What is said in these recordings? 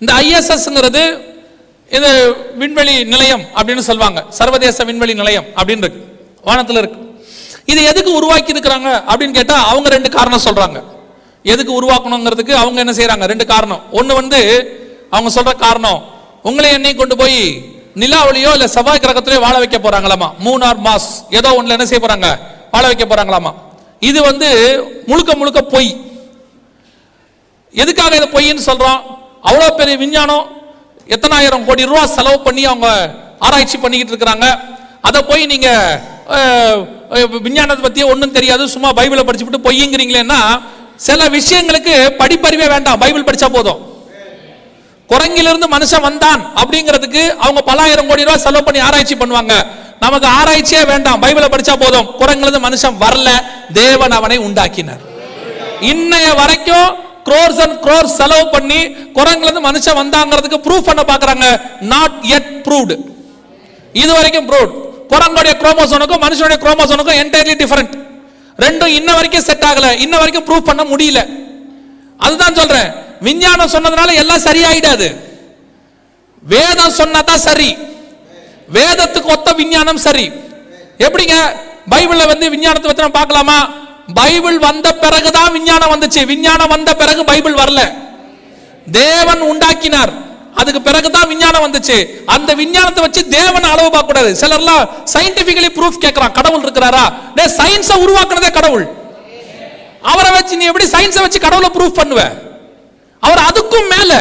இந்த ஐஎஸ்எஸ்ங்கிறது இது விண்வெளி நிலையம் அப்படின்னு சொல்லுவாங்க, சர்வதேச விண்வெளி நிலையம் அப்படின்னு இருக்கு, வானத்தில் இருக்கு. இது எதுக்கு உருவாக்கி இருக்கிறாங்க அப்படின்னு கேட்டா அவங்க ரெண்டு காரணம் சொல்றாங்க. எதுக்கு உருவாக்கணுங்கிறதுக்கு அவங்க என்ன செய்யறாங்க, ரெண்டு காரணம். ஒன்னு அவங்க சொல்ற காரணம், உங்களை என்னையும் கொண்டு போய் நிலாவிலையோ இல்ல செவ்வாய் கிரகத்திலேயோ வாழ வைக்க போறாங்களாமா. மூன் ஆர் மாஸ் ஏதோ ஒண்ணுல என்ன செய்ய போறாங்க, வாழ வைக்க போறாங்களாமா. இது முழுக்க முழுக்க பொய். எதுக்காக இது பொய்ன்னு சொல்றோம்? அவ்வளவு பெரிய விஞ்ஞானம், எத்தனாயிரம் கோடி ரூபாய் செலவு பண்ணி அவங்க ஆராய்ச்சி பண்ணிக்கிட்டு இருக்கிறாங்க. அதை போய் நீங்க விஞ்ஞானத்தை பத்தி ஒன்றும் தெரியாது, சும்மா பைபிளை படிச்சுட்டு பொய்யுங்கிறீங்களேன்னா, சில விஷயங்களுக்கு படிப்பறிவே வேண்டாம், பைபிள் படிச்சா போதும். குரங்கிலிருந்து மனுஷன் வந்தான் அப்படிங்கிறதுக்கு அவங்க பல ஆயிரம் கோடி ரூபாய் செலவு பண்ணி ஆராய்ச்சி பண்ணுவாங்க. நமக்கு ஆராய்ச்சியே வேண்டாம், பைபிளை படிச்சா போதும். குரங்கிலிருந்து மனுஷன் வரல, தேவன் அவனை உண்டாக்கினார். இன்னைய வரைக்கும் crores and crores செலவு பண்ணி குரங்கிலிருந்து மனுஷன் வந்தாங்கிறதுக்கு ப்ரூஃப் பண்ண பாக்குறாங்க. Not yet proved. இது வரைக்கும் ப்ரூவ்ட். குரங்குடைய குரோமோசோனுக்கும் மனுஷனுடைய குரோமோசோனுக்கும் என்டையர்லி டிஃபரண்ட். ரெண்டும் இன்ன வரைக்கும் செட் ஆகல, இன்ன வரைக்கும் ப்ரூவ் பண்ண முடியல. அதுதான் சொல்றேன், விஞ்ஞானம் சொன்னதுனால எல்லாம் சரியாயிடாது. வேதம் சொன்னதான் சரி, வேதத்துக்கு ஒத்த விஞ்ஞானம் சரி. எப்படிங்க பைபிள்ல விஞ்ஞானத்தை பத்தி நம்ம பார்க்கலாமா? பைபிள் வந்த பிறகுதான் விஞ்ஞானம் வந்துச்சு. விஞ்ஞானம் வந்த பிறகு பைபிள் வரல, தேவன் உண்டாக்கினார். அதுக்கு பிறகுதான் விஞ்ஞானம் வந்துச்சு. அந்த விஞ்ஞானத்தை வச்சு தேவனை அளவு பார்க்க கூடாது. சிலர்லாம் சயின்டிபிக்கலி ப்ரூஃப் கேட்கறான், கடவுள் இருக்கிறாரா? சயின்ஸை உருவாக்குனதே கடவுள். அவரை வச்சு நீ எப்படி சயின்ஸை வச்சு கடவுளை ப்ரூஃப் பண்ணுவ? அவர் அதுக்கும் மேல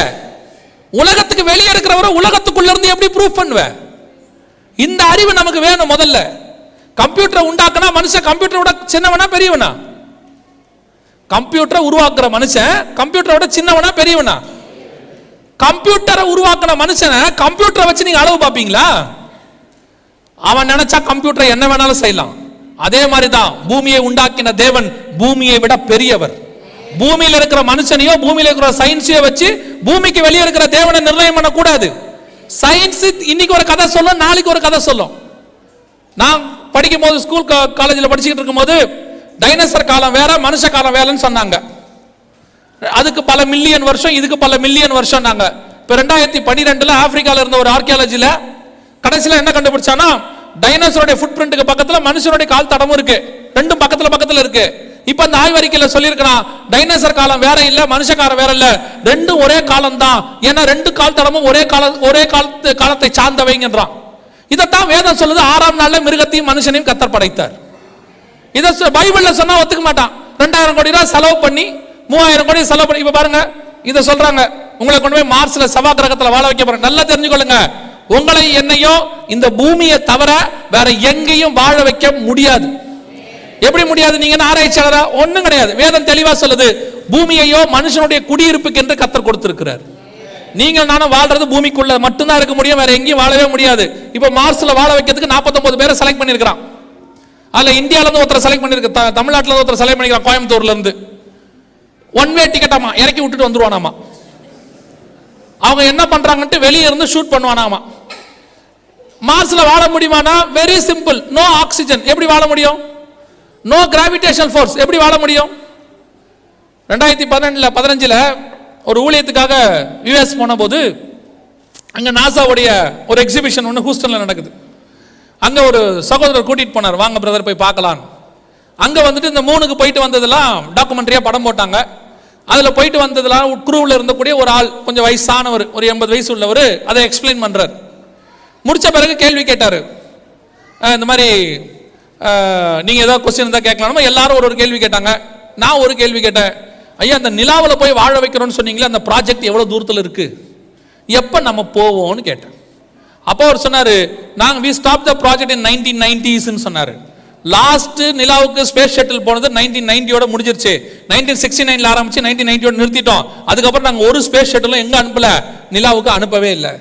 உலகத்துக்கு வெளியே இருக்கிறவரை உலகத்துக்குள்ள இருந்து எப்படி ப்ரூஃப் பண்ணுவ? இந்த அறிவு நமக்கு வேணும். முதல்ல கம்ப்யூட்டரை உண்டாக்குனா மனுஷன் கம்ப்யூட்டரோட சின்னவனா பெரியவனா? கம்ப்யூட்டரை உருவாக்குற மனுஷன் கம்ப்யூட்டரோட சின்னவனா பெரியவனா? கம்ப்யூட்டரை உருவாக்குன மனுஷனை கம்ப்யூட்டரை வச்சு நீங்க அளவு பார்ப்பீங்களா? அவன் நினைச்சா கம்ப்யூட்டரை என்ன வேணாலும் செய்யலாம். அதே மாதிரிதான் பூமியை உண்டாக்கின தேவன் பூமியை விட பெரியவர். பூமியில இருக்கிற மனுஷனையோ பூமியில இருக்கிற சயின்ஸையோ வச்சு பூமிக்கு வெளியே இருக்கிற தேவனை நிர்ணயம் பண்ண கூடாது. சயின்ஸ் இன்னைக்கு ஒரு கதை சொல்லும், நாளைக்கு ஒரு கதை சொல்லும். நான் படிக்கும் போது ஸ்கூல் காலேஜில் படிச்சுக்கிட்டு இருக்கும் போது டைனோசர் காலம் வேற, மனுஷ காலம் வேறன்னு சொன்னாங்க. அதுக்கு பல மில்லியன் வருஷம், இதுக்கு பல மில்லியன் வருஷம். நாங்க இப்ப 2012 ஆப்பிரிக்கால இருந்த ஒரு ஆர்கியாலஜில கடைசியில என்ன கண்டுபிடிச்சானா, டைனோசருடைய ஃபுட் பிரிண்ட்க்கு பக்கத்துல மனுஷனுடைய கால் தடமும் இருக்கு, ரெண்டும் பக்கத்துல பக்கத்துல இருக்கு. இப்ப அந்த ஆய்வறிக்கையில சொல்லியிருக்கிறான், டைனோசர் காலம் வேற இல்ல, மனுஷ காலம் வேற இல்ல, ரெண்டும் ஒரே காலம் தான். ஏன்னா ரெண்டு கால் தடமும் ஒரே காலத்தை சார்ந்தவைங்கன்றான். இதைத்தான் வேதம் சொல்லுது. 6ஆம் நாள்ல மிருகத்தையும் மனுஷனையும் கர்த்தர் படைத்தார். இதை பைபிள்ல சொன்னா ஒத்துக்க மாட்டான். 2000 கோடி ரூபாய் செலவு பண்ணி 3000 கோடி செலவு பண்ணி இப்ப பாருங்க இதை சொல்றாங்க, உங்களை கொண்டு போய் மார்ஸ்ல செவ்வாய் கிரகத்துல வாழ வைக்க போறாங்க. நல்லா தெரிஞ்சுக்கொள்ளுங்க, உங்களை என்னையோ இந்த பூமியை தவிர வேற எங்கேயும் வாழ வைக்க முடியாது. எப்படி முடியாது? நீங்க ஆராய்ச்சியாளரா? ஒண்ணும் கிடையாது. வேதம் தெளிவா சொல்லுது, பூமியையோ மனுஷனுடைய குடியிருப்புக்கு என்று கர்த்தர் கொடுத்திருக்கிறார். நீங்கள் நானும் வாழ்றது பூமிக்குள்ள மட்டும்தான் இருக்க முடியும், வேற எங்கேயும் வாழவே முடியாது. இப்ப மார்ஸ்ல வாழ வைக்கிறதுக்கு 49 பேரை செலக்ட் பண்ணிருக்கான். அதுல இந்தியால இருந்து ஒருத்தர் செலக்ட் பண்ணிருக்க, தமிழ்நாட்டுல இருந்து ஒருத்தர் செலக்ட் பண்ணிருக்கான், கோயம்புத்தூர்ல இருந்து. ஒன் வே டிக்கெட்டாமா, இறக்கி விட்டுட்டு வந்துருவானாமா. அவங்க என்ன பண்றாங்கன்ட்டு வெளியே இருந்து ஷூட் பண்ணுவானாமா. மார்ஸ்ல வாழ முடியுமானா? Very simple, no oxygen. எப்படி வாழ முடியும்? No gravitational force. எப்படி வாழ முடியும்? 2015 ஒரு ஊழியத்துக்காக யுஎஸ் போன போது அங்க நாசாவுடைய ஒரு எக்ஸிபிஷன் ஒன்று ஹூஸ்டன்ல நடக்குது. அங்க ஒரு சகோதரர் கூட்டிட்டு போனார், வாங்க பிரதர் போய் பார்க்கலாம். அங்க இந்த மூணுக்கு போயிட்டு வந்ததெல்லாம் டாக்குமெண்ட்ரியா படம் போட்டாங்க. அதுல போயிட்டு வந்ததெல்லாம் குரூவில் இருந்தக்கூடிய ஒரு ஆள், கொஞ்சம் வயசானவர், ஒரு 80 வயசு உள்ளவர், அதை எக்ஸ்பிளைன் பண்றார். முடிச்ச பிறகு கேள்வி கேட்டாரு, இந்த மாதிரி நீங்க ஏதாவது கொஸ்டின் இருந்தா கேட்கலாம். எல்லாரும் ஒரு கேள்வி கேட்டாங்க. நான் ஒரு கேள்வி கேட்டேன், ஐயா அந்த நிலாவில் போய் வாழ வைக்கிறோம்னு சொன்னீங்களே, அந்த ப்ராஜெக்ட் எவ்வளவு தூரத்தில் இருக்கு, எப்ப நம்ம போவோம்னு கேட்டேன். அப்போ அவர் சொன்னாரு, நாங்க we stopped the project in 1990s ன்னு சொன்னாரு. லாஸ்ட் நிலாவுக்கு ஸ்பேஸ் ஷட்டில் போனது 1990 முடிஞ்சிருச்சு. 1969 ஆரம்பிச்சு 1990 நிறுத்திட்டோம். அதுக்கப்புறம் நாங்க ஒரு ஸ்பேஸ் ஷட்டிலும் எங்க அனுப்பல, நிலாவுக்கு அனுப்பவே இல்லை.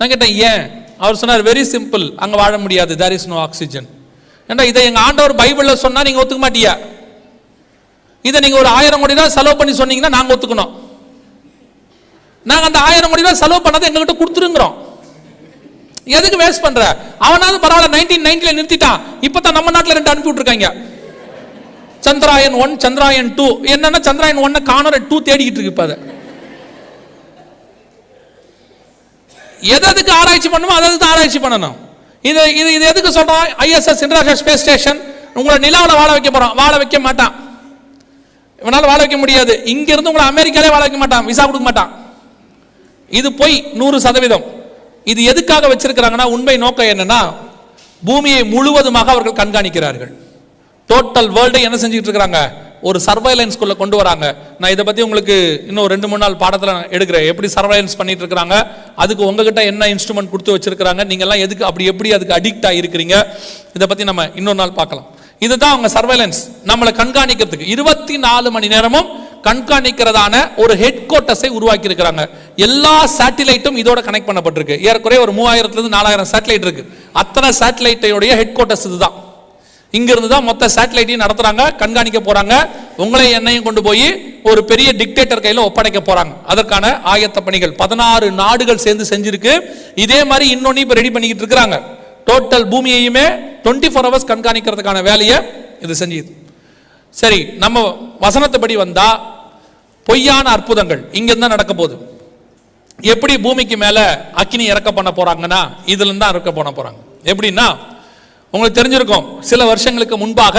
நான் கேட்டேன் ஏன்? அவர் சொன்னார், வெரி சிம்பிள், அங்க வாழ முடியாது, there is no oxygen. ஏண்டா இதை எங்க ஆண்டவர் பைபிள்ல சொன்னா நீங்க ஒத்துக்க மாட்டியா? இதை நீங்க ஒரு 1000 கோடி ரூபாய் செலவு பண்ணி சொன்னீங்கன்னா நாங்க ஒத்துக்கணும். நாங்க அந்த 1000 கோடி ரூபாய் செலவு பண்ணதை எங்ககிட்ட கொடுத்துருங்கிறோம். எதுக்கு வேஸ்ட் பண்ற? அவனாவது பரவாயில்ல 1990 நிறுத்திட்டான். இப்பதான் நம்ம நாட்டில் 2 அனுப்பி விட்டுருக்காங்க, சந்திராயன் 1 சந்திராயன் 2. என்னன்னா சந்திராயன் 1 காணோம், 2 தேடிக்கிட்டு இருக்கு. இப்ப எதுக்கு ஆராய்ச்சி பண்ணணுமோ அதை ஆராய்ச்சி பண்ணணும். இது இது இது எதுக்கு சொல்றோம்? ISS இன்டர்நேஷனல் ஸ்பேஸ் ஸ்டேஷன் உங்களை நிலாவில் வாழ வைக்க போறோம். வாழ வைக்க மாட்டான், இவனால வாழ வைக்க முடியாது. இங்க இருந்து உங்களை அமெரிக்காலே வாழ வைக்க மாட்டான், விசா கொடுக்க மாட்டான். இது போய் 100%. இது எதுக்காக வச்சிருக்கிறாங்கன்னா, உண்மை நோக்கம் என்னன்னா, பூமியை முழுவதுமாக அவர்கள் கண்காணிக்கிறார்கள். டோட்டல் வேர்ல்டை என்ன செஞ்சுட்டு இருக்காங்க? ஒரு சர்வைலன்ஸ்குள்ள கொண்டு வராங்க. நான் இதை பத்தி உங்களுக்கு இன்னும் 2-3 நாள் பாடத்தில் எடுக்கிறேன். எப்படி சர்வைலன்ஸ் பண்ணிட்டு இருக்காங்க, அதுக்கு உங்ககிட்ட என்ன இன்ஸ்ட்ருமெண்ட் கொடுத்து வச்சிருக்காங்க, நீங்க எல்லாம் எதுக்கு எப்படி அதுக்கு அடிக்ட் ஆகிருக்கிறீங்க, இதை பத்தி நம்ம இன்னொரு நாள் பார்க்கலாம். இதுதான் அவங்க சர்வைலன்ஸ், நம்மளை கண்காணிக்கிறதுக்கு 24 மணி நேரமும் கண்காணிக்கிறதான ஒரு ஹெட் குவார்ட்டர்ஸை உருவாக்கி இருக்கிறாங்க. எல்லா சேட்டிலைட்டும் இதோட கனெக்ட் பண்ணப்பட்டிருக்கு. ஏறக்குறைய ஒரு 3000-4000 சேட்டலைட் இருக்கு. அத்தனை சேட்டலைட்டோடைய ஹெட் குவார்ட்டர்ஸ் இதுதான். இங்கிருந்து தான் மொத்த சேட்டலைட்டையும் நடத்துறாங்க, கண்காணிக்க போறாங்க. உங்களை என்னையும் கொண்டு போய் ஒரு பெரிய டிக்டேட்டர் கையில ஒப்படைக்க போறாங்க. அதற்கான ஆயத்த பணிகள் 16 நாடுகள் சேர்ந்து செஞ்சிருக்கு. இதே மாதிரி இன்னொன்னு இப்ப ரெடி பண்ணிக்கிட்டு இருக்காங்க. டோட்டல் பூமியையுமே 24 ஹவர்ஸ் கண்காணிக்கிறதுக்கான வேலையை இது செஞ்சுது. சரி, நம்ம வசனத்துப்படி வந்தா பொய்யான அற்புதங்கள் இங்க இருந்தா நடக்க போகுது. எப்படி பூமிக்கு மேல அக்கினி இறக்க பண்ண போறாங்கன்னா, இதுல இருந்தா இறக்க பண்ண போறாங்க. எப்படின்னா, உங்களுக்கு தெரிஞ்சிருக்கும், சில வருஷங்களுக்கு முன்பாக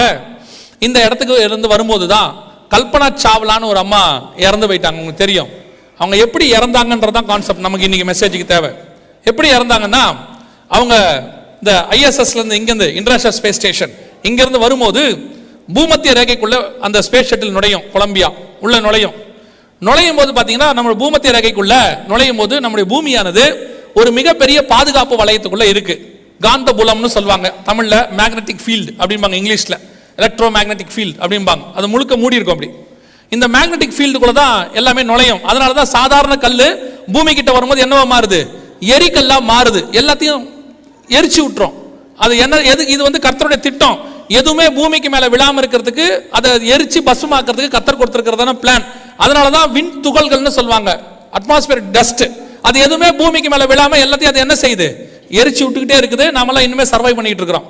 இந்த இடத்துக்கு இருந்து வரும்போது தான் கல்பனா சாவ்லான்னு ஒரு அம்மா இறந்து போயிட்டாங்க. உங்களுக்கு தெரியும். அவங்க எப்படி இறந்தாங்கன்றதான் கான்செப்ட் நமக்கு இன்னைக்கு மெசேஜுக்கு தேவை. எப்படி இறந்தாங்கன்னா, அவங்க இந்த ISSல இருந்து இங்கிருந்து இன்டர்நேஷனல் ஸ்பேஸ் ஸ்டேஷன் இங்கிருந்து வரும்போது பூமத்திய ரேகைக்குள்ள அந்த ஸ்பேஸ் ஷட்டில் நுழையும். கொலம்பியா உள்ள நுழையும் போது பார்த்தீங்கன்னா, நம்ம பூமத்திய ரேகைக்குள்ள நுழையும் போது நம்முடைய பூமியானது ஒரு மிகப்பெரிய பாதுகாப்பு வளையத்துக்குள்ள இருக்கு. காந்த புலம்னு சொல்லுவாங்க தமிழ்ல, மேக்னெட்டிக் ஃபீல்டு அப்படிம்பாங்க இங்கிலீஷ்ல, எலக்ட்ரோ மேக்னெட்டிக் ஃபீல்டு அப்படிம்பாங்க. அது முழுக்க மூடி இருக்கும். அப்படி இந்த மேக்னெட்டிக் ஃபீல்டுக்குள்ள தான் எல்லாமே நுழையும். அதனால தான் சாதாரண கல் பூமி கிட்ட வரும்போது என்னவா மாறுது? எரிக்கல்லா மாறுது. எல்லாத்தையும் எரிச்சு விட்டுரும். அது என்ன இது வந்து கர்த்தருடைய திட்டம். எதுவுமே பூமிக்கு மேல விழாம இருக்கிறதுக்கு, அதை எரிச்சு பசுமாக்கிறதுக்கு கர்த்தர் கொடுத்திருக்கிறதான பிளான். அதனாலதான் விண் துகள்கள்னு சொல்லுவாங்க, அட்மாஸ்பியர் டஸ்ட். அது எதுவுமே பூமிக்கு மேல விழாம எல்லாத்தையும் அது என்ன செய்யுது? எரிச்சு விட்டுக்கிட்டே இருக்குது. நாமெல்லாம் இன்னுமே சர்வை பண்ணிட்டு இருக்கிறோம்.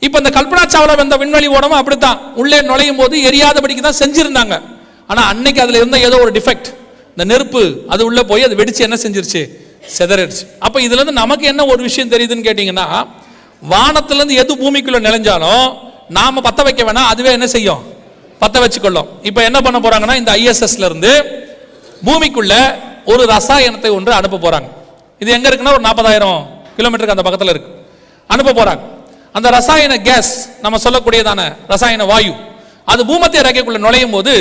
இப்ப இந்த கல்பனா சாவ்லா வந்த விண்வெளி ஓடமும் அப்படித்தான். உள்ளே நுழையும் போது எரியாதபடிக்கு தான் செஞ்சிருந்தாங்க. ஆனா அன்னைக்கு அதுல இருந்த ஏதோ ஒரு டிஃபெக்ட், இந்த நெருப்பு அது உள்ள போய் அது வெடிச்சு என்ன செஞ்சிருச்சு? செதறிடுச்சு. அப்ப இதுல இருந்து நமக்கு என்ன ஒரு விஷயம் தெரியுதுன்னு கேட்டீங்கன்னா, வானத்துல இருந்து எது பூமிக்குள்ள நிலைஞ்சாலும் நாம பத்த வைக்க வேணாம், அதுவே என்ன செய்யும்? பத்த வச்சுக்கொள்ளும். இப்ப என்ன பண்ண போறாங்கன்னா, இந்த ISSல இருந்து பூமிக்குள்ள ஒரு ரசாயனத்தை ஒன்று அனுப்ப போறாங்க. இது எங்க இருக்குன்னா, ஒரு 40,000 கிலோமீட்டருக்கு அந்த பக்கத்துல இருக்கு. அனுப்ப போறாங்க. அந்த ரசாயன கேஸ், நம்ம சொல்லக்கூடியதான ரசாயன வாயு, அது பூமத்திய ரேகைக்குள்ள நுழையும் போது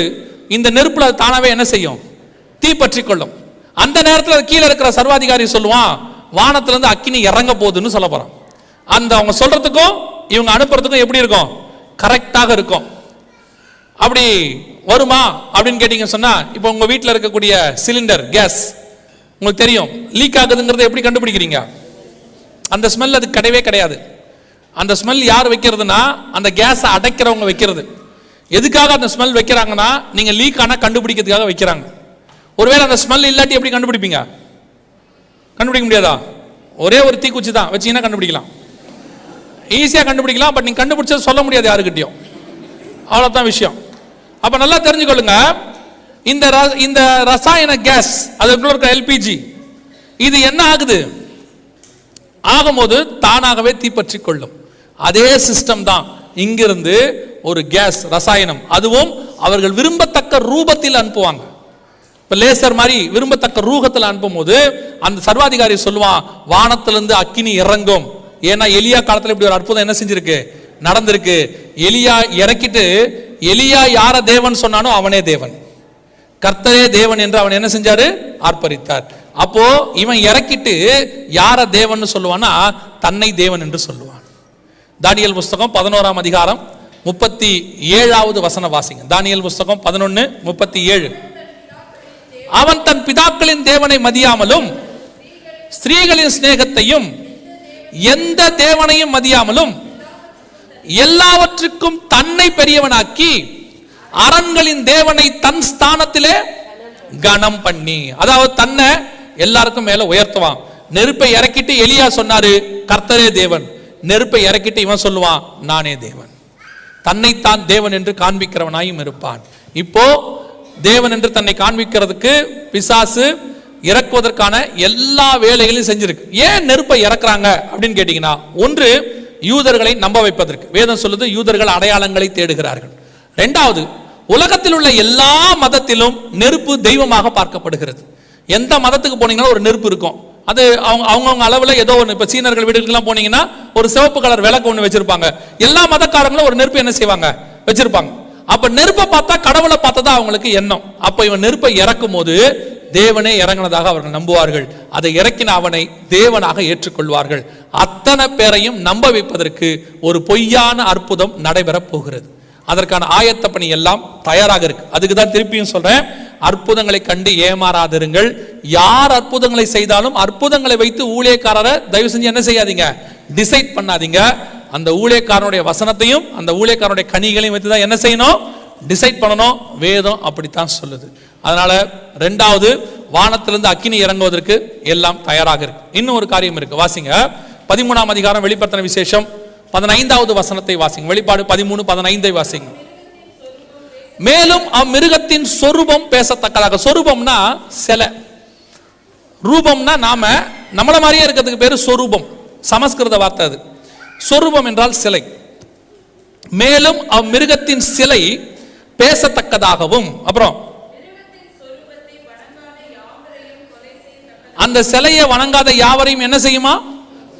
இந்த நெருப்புல தானாவே என்ன செய்யும்? தீ பற்றி கொள்ளும். அந்த நேரத்தில் கீழே இருக்கிற சர்வாதிகாரி சொல்லுவான், வானத்துல இருந்து அக்கினி இறங்க போகுதுன்னு சொல்ல போறான். அந்த அவங்க சொல்றதுக்கும் இவங்க அனுப்புறதுக்கும் எப்படி இருக்கும்? கரெக்டாக இருக்கும். அப்படி வருமா அப்படின்னு கேட்டீங்கன்னு சொன்னா, இப்போ உங்க வீட்டில் இருக்கக்கூடிய சிலிண்டர் கேஸ் உங்களுக்கு தெரியும், லீக் ஆகுதுங்கிறத எப்படி கண்டுபிடிக்கிறீங்க? அந்த ஸ்மெல் அது கிடையவே கிடையாது. அந்த ஸ்மெல் யார் வைக்கிறதுனா, அந்த கேஸை அடைக்கிறவங்க வைக்கிறது. எதுக்காக அந்த ஸ்மெல் வைக்கிறாங்கன்னா, நீங்க லீக் ஆனா கண்டுபிடிக்கிறதுக்காக வைக்கிறாங்க. ஒருவேளை அந்த ஸ்மெல் இல்லாட்டி எப்படி கண்டுபிடிப்பீங்க? கண்டுபிடிக்க முடியாதா? ஒரே ஒரு தீக்குச்சி தான் வச்சீங்கன்னா கண்டுபிடிக்கலாம், ஈஸியா கண்டுபிடிக்கலாம். பட் நீங்க கண்டுபிடிச்சது சொல்ல முடியாது யாருக்கிட்டையும், அவ்வளவுதான் விஷயம். அப்ப நல்லா தெரிஞ்சுக்கொள்ளுங்க, இந்த ரசாயன கேஸ், அதுக்குள்ள இருக்க LPG, இது என்ன ஆகுது? ஆகும்போது தானாகவே தீப்பற்றி கொள்ளும். அதே சிஸ்டம் தான் இங்கிருந்து ஒரு கேஸ் ரசாயனம், அதுவும் அவர்கள் விரும்பத்தக்க ரூபத்தில் அனுப்புவாங்க. இப்ப லேசர் மாதிரி விரும்பத்தக்க ரூபத்தில் அனுப்பும் போது அந்த சர்வாதிகாரி சொல்லுவான், வானத்திலிருந்து அக்கினி இறங்கும். ஏன்னா எலியா காலத்துல இப்படி ஒரு அற்புதம் என்ன செஞ்சிருக்கு? நடந்திருக்கு. எலியா இறக்கிட்டு, எலியா யார தேவன் சொன்னானோ அவனே தேவன், கர்த்தரே தேவன் என்று அவன் என்ன செஞ்சாரு? ஆர்ப்பரித்தார். அப்போ இவன் இறக்கிட்டு யார தேவன் சொல்லுவான்னா, தன்னை தேவன் என்று சொல்லுவான். தானியேல் புஸ்தகம் 11ஆம் அதிகாரம் 37வது வசனம் வாசிங்க. தானியேல் புஸ்தகம் 11:37. அவன் தன் பிதாக்களின் தேவனை மதியாமலும் ஸ்திரீகளின் சிநேகத்தையும் எந்த தேவனையும் மதியாமலும் எல்லாவற்றுக்கும் தன்னை பெரியவனாக்கி அரண்களின் தேவனை தன் ஸ்தானத்திலே கனம் பண்ணி, அதாவது தன்னை எல்லாருக்கும் மேல உயர்த்துவான். நெருப்பை இறக்கிட்டு எலியா சொன்னாரு, கர்த்தரே தேவன். நெருப்பை இறக்கிட்டு இவன் சொல்லுவான், நானே தேவன். தன்னைத்தான் தேவன் என்று காண்பிக்கிறவனாயும் இருப்பான். இப்போ தேவன் என்று தன்னை காண்பிக்கிறதுக்கு பிசாசு இறக்குவதற்கான எல்லா வேலைகளையும் செஞ்சிருக்கு. ஏன் நெருப்பை இறக்குறாங்க அப்படின்னு கேட்டீங்கன்னா, ஒன்று யூதர்களை நம்ப வைப்பதற்கு. வேதம் சொல்லுது யூதர்கள் அடையாளங்களை தேடுகிறார்கள். இரண்டாவது, உலகத்தில் உள்ள எல்லா மதத்திலும் நெருப்பு தெய்வமாக பார்க்கப்படுகிறது. எந்த மதத்துக்கு போனீங்கன்னா ஒரு நெருப்பு இருக்கும். அது அவங்கவுங்க அளவில் ஏதோ ஒன்று. இப்போ சீனர்கள் வீடுகள்லாம் போனீங்கன்னா ஒரு சிவப்பு கலர் விளக்கு ஒன்று வச்சிருப்பாங்க. எல்லா மதக்காரங்களும் ஒரு நெருப்பு என்ன செய்வாங்க, வச்சிருப்பாங்க. அப்ப நெருப்பை பார்த்தா கடவுளை பார்த்ததா அவங்களுக்கு எண்ணம். அப்ப இவன் நெருப்பை இறக்கும் போது தேவனே இறங்கினதாக அவர்கள் நம்புவார்கள். அதை இறக்கின அவனை தேவனாக ஏற்றுக்கொள்வார்கள். அத்தனை பேரையும் நம்ப வைப்பதற்கு ஒரு பொய்யான அற்புதம் நடைபெற போகிறது. அதற்கான ஆயத்த பணி எல்லாம் தயாராக இருக்கு. அதுக்கு தான் திருப்பியும் சொல்றேன், அற்புதங்களை கண்டு ஏமாறாதிருங்கள். யார் அற்புதங்களை செய்தாலும் அற்புதங்களை வைத்து ஊழியக்காரரை தயவு செஞ்சு என்ன செய்யாதீங்க, டிசைட் பண்ணாதீங்க. அந்த ஊழியக்காரனுடைய வசனத்தையும் அந்த ஊழியக்காரனுடைய கனிகளையும் வைத்து தான் என்ன செய்யணும், டிசைட் பண்ணணும். வேதம் அப்படித்தான் சொல்லுது. அதனால ரெண்டாவது, வானத்திலிருந்து அக்கினி இறங்குவதற்கு எல்லாம் தயாராக இருக்கு. இன்னும் ஒரு காரியம் இருக்கு, வாசிங்க 13ஆம் அதிகாரம் வெளிப்படுத்தின விசேஷம் 15வது வசனத்தை வாசிங்க. வெளிப்பாடு 13:15 வாசிங்க. மேலும் அம்மிருகத்தின் சொரூபம் பேசத்தக்கதாக. சொரூபம்னா சிலை, ரூபம்னா நம்மள மாதிரியே இருக்கிறதுக்கு பேரு சொரூபம், சமஸ்கிருத வார்த்தை அது. சொரூபம் என்றால் சிலை. மேலும் அம்மிருகத்தின் சிலை பேசத்தக்கதாகவும், அப்புறம் அந்த சிலையை வணங்காத யாவரையும் என்ன செய்யுமா,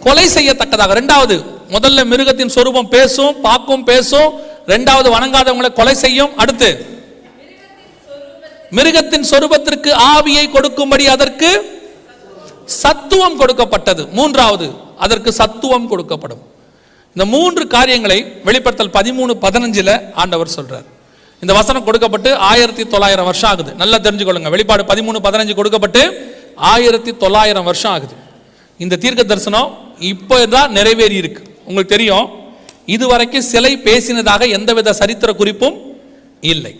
கொலை செய்யத்தக்கதாக. இரண்டாவது, முதல்ல மிருகத்தின் சொரூபம் பேசும், பார்க்கும், பேசும். இரண்டாவது, வணங்காதவங்களை கொலை செய்யும். அடுத்து, மிருகத்தின் சொரூபத்திற்கு ஆவியை கொடுக்கும்படி அதற்கு சத்துவம் கொடுக்கப்பட்டது. மூன்றாவது, அதற்கு சத்துவம் கொடுக்கப்படும். இந்த மூன்று காரியங்களை வெளிப்படுத்தல் 13:15 ஆண்டவர் சொல்றார். இந்த வசனம் கொடுக்கப்பட்டு 1900 வருஷம் ஆகுது. நல்லா தெரிஞ்சுக்கொள்ளுங்க. வெளிப்பாடு 13:15 கொடுக்கப்பட்டு 1900 வருஷம் ஆகுது. இந்த தீர்க்க தரிசனம் இப்போதான் நிறைவேறி இருக்கு. உங்களுக்கு தெரியும், இதுவரைக்கும் சிலை பேசினதாக எந்தவித சரித்திர குறிப்பும் இல்லை.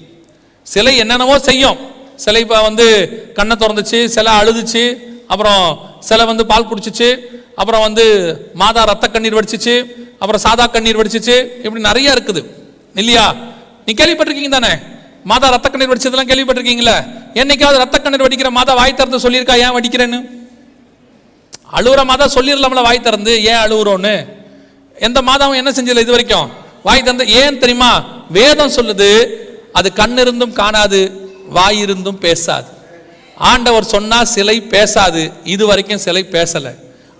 சிலை என்னென்னவோ செய்யும். சிலை கண்ணை திறந்துச்சு, சிலை அழுதுச்சு, அப்புறம் சிலை பால் குடிச்சிச்சு, அப்புறம் மாதா ரத்த கண்ணீர் வடிச்சிச்சு, அப்புறம் சாதா கண்ணீர் வடிச்சிச்சு. இப்படி நிறைய இருக்குது இல்லையா? நீ கேள்விப்பட்டிருக்கீங்க தானே? மாதா ரத்த கண்ணீர் வடிச்சதெல்லாம் கேள்விப்பட்டிருக்கீங்களா? என்னைக்காவது ரத்த கண்ணீர் வடிக்கிற மாதா வாய் திறந்து சொல்லியிருக்கா ஏன் வடிக்கிறேன்னு? அழுவுற மாதா சொல்லிடலாம்ல வாய் திறந்து ஏன் அழுவுறோன்னு. எந்த மாதாவும் என்ன செஞ்சதில்லை இது வரைக்கும் வாய் திறந்து. ஏன் தெரியுமா? வேதம் சொல்லுது, அது கண்ணிருந்தும் காணாது, வாய் இருந்தும் பேசாது. ஆண்டவர் சொன்னா சிலை பேசாது. இது வரைக்கும் சிலை பேசல.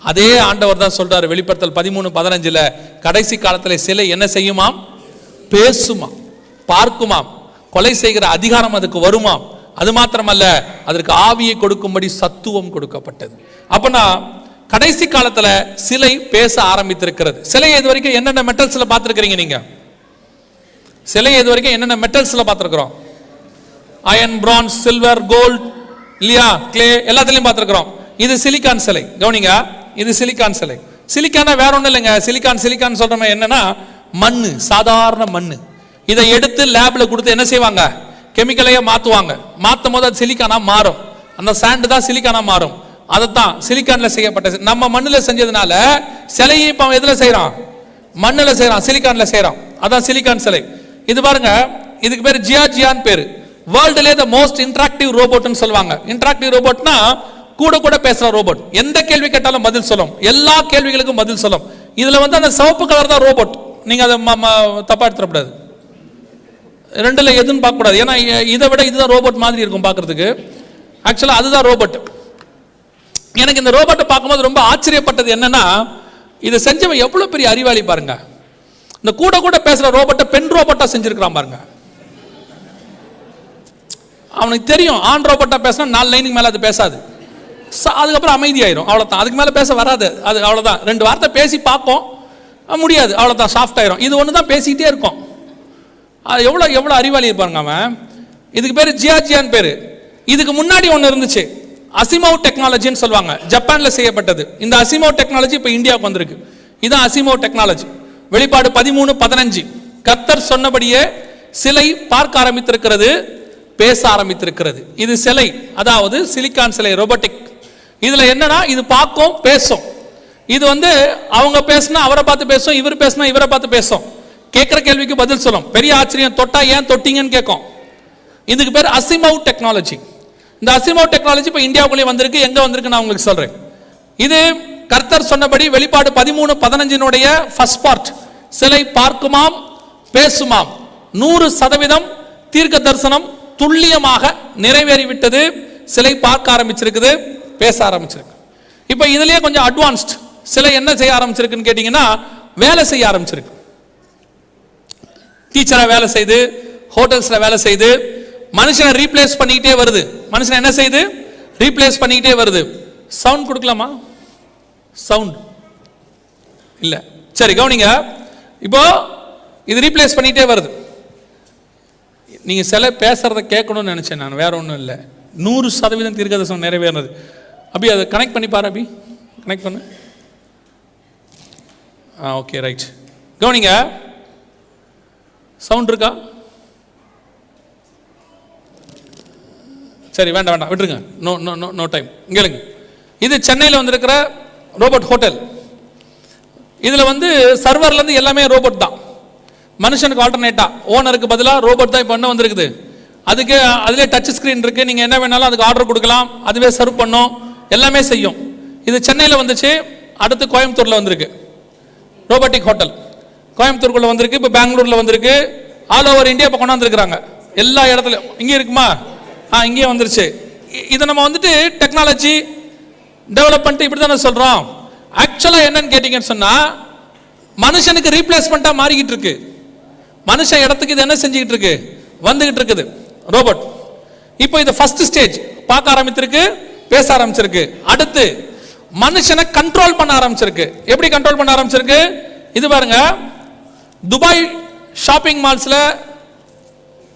அதே ஆண்டவர் தான் சொல்றாரு வெளிப்படுத்தல் 13:15 கடைசி காலத்தில் சிலை என்ன செய்யுமாம், பேசுமாம், பார்க்குமாம், கொலை செய்கிற அதிகாரம் அதுக்கு வருமாம். அது மாத்திரமல்ல, அதற்கு ஆவியை கொடுக்கும்படி சத்துவம் கொடுக்கப்பட்டது. அப்பனா கடைசி காலத்துல சிலை பேச ஆரம்பித்திருக்கிறது. சிலை இது வரைக்கும் என்னென்ன மெட்டல்ஸ்ல பார்த்திருக்கிறீங்க நீங்க? சிலை இது வரைக்கும் என்னென்ன மெட்டல்ஸ்ல பார்த்திருக்கிறோம்? அயன், பிரான்ஸ், சில்வர், கோல்ட் இல்லையா, கிளே, எல்லாத்திலையும் பார்த்திருக்கிறோம். இது சிலிக்கான் சிலை. கவனிங்க, இது சிலிக்கான் சிலை. சிலிக்கானா வேற ஒன்றும் இல்லைங்க. சிலிக்கான் சொல்றோம் என்னன்னா மண்ணு, சாதாரண மண்ணு. இதை எடுத்து லேப்ல கொடுத்து என்ன செய்வாங்க, கெமிக்கலையே மாத்துவாங்க. மாத்தும் போது அது சிலிக்கானா மாறும். அந்த சாண்டு தான் சிலிக்கானா மாறும். அதைத்தான் சிலிக்கான்ல செய்யப்பட்ட. நம்ம மண்ணுல செஞ்சதுனால சிலையை இப்ப எதுல செய்யறான், மண்ணுல செய்யறான், சிலிக்கான்ல செய்யறான். அதான் சிலிக்கான் சிலை. இது பாருங்க, இதுக்கு பேரு ஜியான் பேரு. வேர்ல்டுலே த மோஸ்ட் இன்டராக்டிவ் ரோபோட்னு சொல்லுவாங்க. இன்டராக்டிவ் ரோபோட்னா கூட கூட பேசுற ரோபோட். எந்த கேள்வி கேட்டாலும் பதில் சொல்லும், எல்லா கேள்விகளுக்கும் பதில் சொல்லும். இதுல அந்த சிவப்பு கலர் தான் ரோபோட். நீங்க அதை தப்பா எடுத்துடக்கூடாது. ரெண்டுல எதுன்னு பார்க்க கூடாது. ஏன்னா இதை விட இதுதான் ரோபோட் மாதிரி இருக்கும் பார்க்கறதுக்கு. ஆக்சுவலா அதுதான் ரோபோட். எனக்கு இந்த ரோபோட்டை பார்க்கும்போது ரொம்ப ஆச்சரியப்பட்டது என்னன்னா, இதை செஞ்சவன் எவ்வளவு பெரிய அறிவாளி பாருங்க. இந்த கூட கூட பேசுற ரோபோட்டை பெண் ரோபோட்டா செஞ்சிருக்கிறான் பாருங்க. அவனுக்கு தெரியும் ஆண் ரோபோட்டா பேசினா 4 லைனுக்கு மேல அது பேசாது, அதுக்கப்புறம் அமைதியாயிரும், அவ்வளவுதான். அதுக்கு மேல பேச வராது, அது அவ்வளவுதான். 2 வார்த்தை பேசி பார்ப்போம், முடியாது, அவ்வளவுதான், சாஃப்ட் ஆயிரும். இது ஒன்று தான் பேசிக்கிட்டே இருக்கும். அது எவ்வளவு அறிவாளி இருப்பாங்க அவன். இதுக்கு பேரு ஜியான் பேரு. இதுக்கு முன்னாடி ஒன்று இருந்துச்சு, அசிமோவ் டெக்னாலஜின்னு சொல்லுவாங்க, ஜப்பான்ல செய்யப்பட்டது. இந்த அசிமோவ் டெக்னாலஜி இப்ப இந்தியாவுக்கு வந்திருக்கு. இதுதான் அசிமோவ் டெக்னாலஜி. வெளிப்பாடு 13:15 கர்த்தர் சொன்னபடியே சிலை பார்க்க ஆரம்பித்திருக்கிறது, பேச ஆரம்பித்திருக்கிறது. இது சிலை, அதாவது சிலிக்கான் சிலை, ரோபோட்டிக். இதுல என்னன்னா இது பார்க்கும், பேசும். இது அவங்க பேசினா அவரை பார்த்து பேசும், இவர் பேசினா இவரை பார்த்து பேசும். கேட்கிற கேள்விக்கு பதில் சொல்லும். பெரிய ஆச்சரியம், தொட்டா ஏன் தொட்டீங்கன்னு கேட்கும். இதுக்கு பேர் அசிமோவ் டெக்னாலஜி. இந்த அசிமோவ் டெக்னாலஜி இப்போ இந்தியாவுக்குள்ளே வந்திருக்கு. எங்க வந்திருக்கு நான் உங்களுக்கு சொல்றேன். இது கர்த்தர் சொன்னபடி வெளிப்பாடு 13:15 ஃபர்ஸ்ட் பார்ட். சிலை பார்க்குமாம் பேசுமாம், 100% தீர்க்க தரிசனம் துல்லியமாக நிறைவேறிவிட்டது. சிலை பார்க்க ஆரம்பிச்சிருக்குது, பேச ஆரம்பிச்சிருக்கு. இப்போ இதுலயே கொஞ்சம் அட்வான்ஸ்ட். சிலை என்ன செய்ய ஆரம்பிச்சிருக்குன்னு கேட்டீங்கன்னா, வேலை செய்ய ஆரம்பிச்சிருக்கு. டீச்சரா வேலை செய்து, ஹோட்டல்ஸ்ல வேலை செய்து, மனுஷனை ரீப்ளேஸ் பண்ணிக்கிட்டே வருது. மனுஷனை என்ன செய்யுது? ரீப்ளேஸ் பண்ணிக்கிட்டே வருது. சவுண்ட் கொடுக்கலாமா? சவுண்ட் இல்ல, சரி கவனிங்க. இப்போ இது ரீப்ளேஸ் பண்ணிக்கிட்டே வருது. நீங்க சில பேசுறத கேட்கணும்னு நினைச்சேன் நான், வேற ஒன்றும் இல்லை. 100% தீர்க்கதரிசனம் நிறைவேறினது. அபி அதை கனெக்ட் பண்ணி பாரு. அபி கனெக்ட் பண்ணு. Okay right. கவனிங்க, சவுண்ட் இருக்கா? சரி வேண்டாம் வேண்டாம் விட்டுருங்க. No no no no time. கேளுங்க. இது சென்னையில் வந்திருக்கிற ரோபோட் ஹோட்டல். இதுல சர்வர்ல இருந்து எல்லாமே ரோபோட் தான். மனுஷனுக்கு ஆல்டர்னேட்டா ஓனருக்கு பதிலாக ரோபோட் தான் இப்போ என்ன வந்திருக்குது. அதுக்கு அதிலே டச் ஸ்கிரீன் இருக்கு. நீங்க என்ன வேணாலும் அதுக்கு ஆர்டர் கொடுக்கலாம், அதுவே சர்வ் பண்ணும், எல்லாமே செய்யும். இது சென்னையில் வந்துச்சு, அடுத்து கோயம்புத்தூர்ல வந்திருக்கு ரோபோட்டிக் ஹோட்டல். கோயம்புத்தூருக்குள்ள வந்திருக்கு, இப்போ பெங்களூர்ல வந்திருக்கு, ஆல் ஓவர் இந்தியா இப்போ கொண்டாந்துருக்காங்க. எல்லா இடத்துலையும் இங்கே இருக்குமா? இங்கே வந்துருச்சு. இதை நம்ம டெக்னாலஜி டெவலப்மெண்ட் இப்படி தானே சொல்றோம். ஆக்சுவலா என்னன்னு கேட்டீங்கன்னு சொன்னா, மனுஷனுக்கு ரீப்ளேஸ்மெண்டா மாறிக்கிட்டு இருக்கு. மனுஷன் இடத்துக்கு இது என்ன செஞ்சுக்கிட்டு இருக்கு? வந்துகிட்டு இருக்குது ரோபோட். இப்போ இது ஃபர்ஸ்ட் ஸ்டேஜ், பார்க்க ஆரம்பிச்சிருக்கு, பேச ஆரம்பிச்சிருக்கு. அடுத்து மனுஷனை கண்ட்ரோல் பண்ண ஆரம்பிச்சிருக்கு. எப்படி கண்ட்ரோல் பண்ண ஆரம்பிச்சிருக்கு? இது பாருங்க, துபாய் ஷாப்பிங் மால்ஸ்ல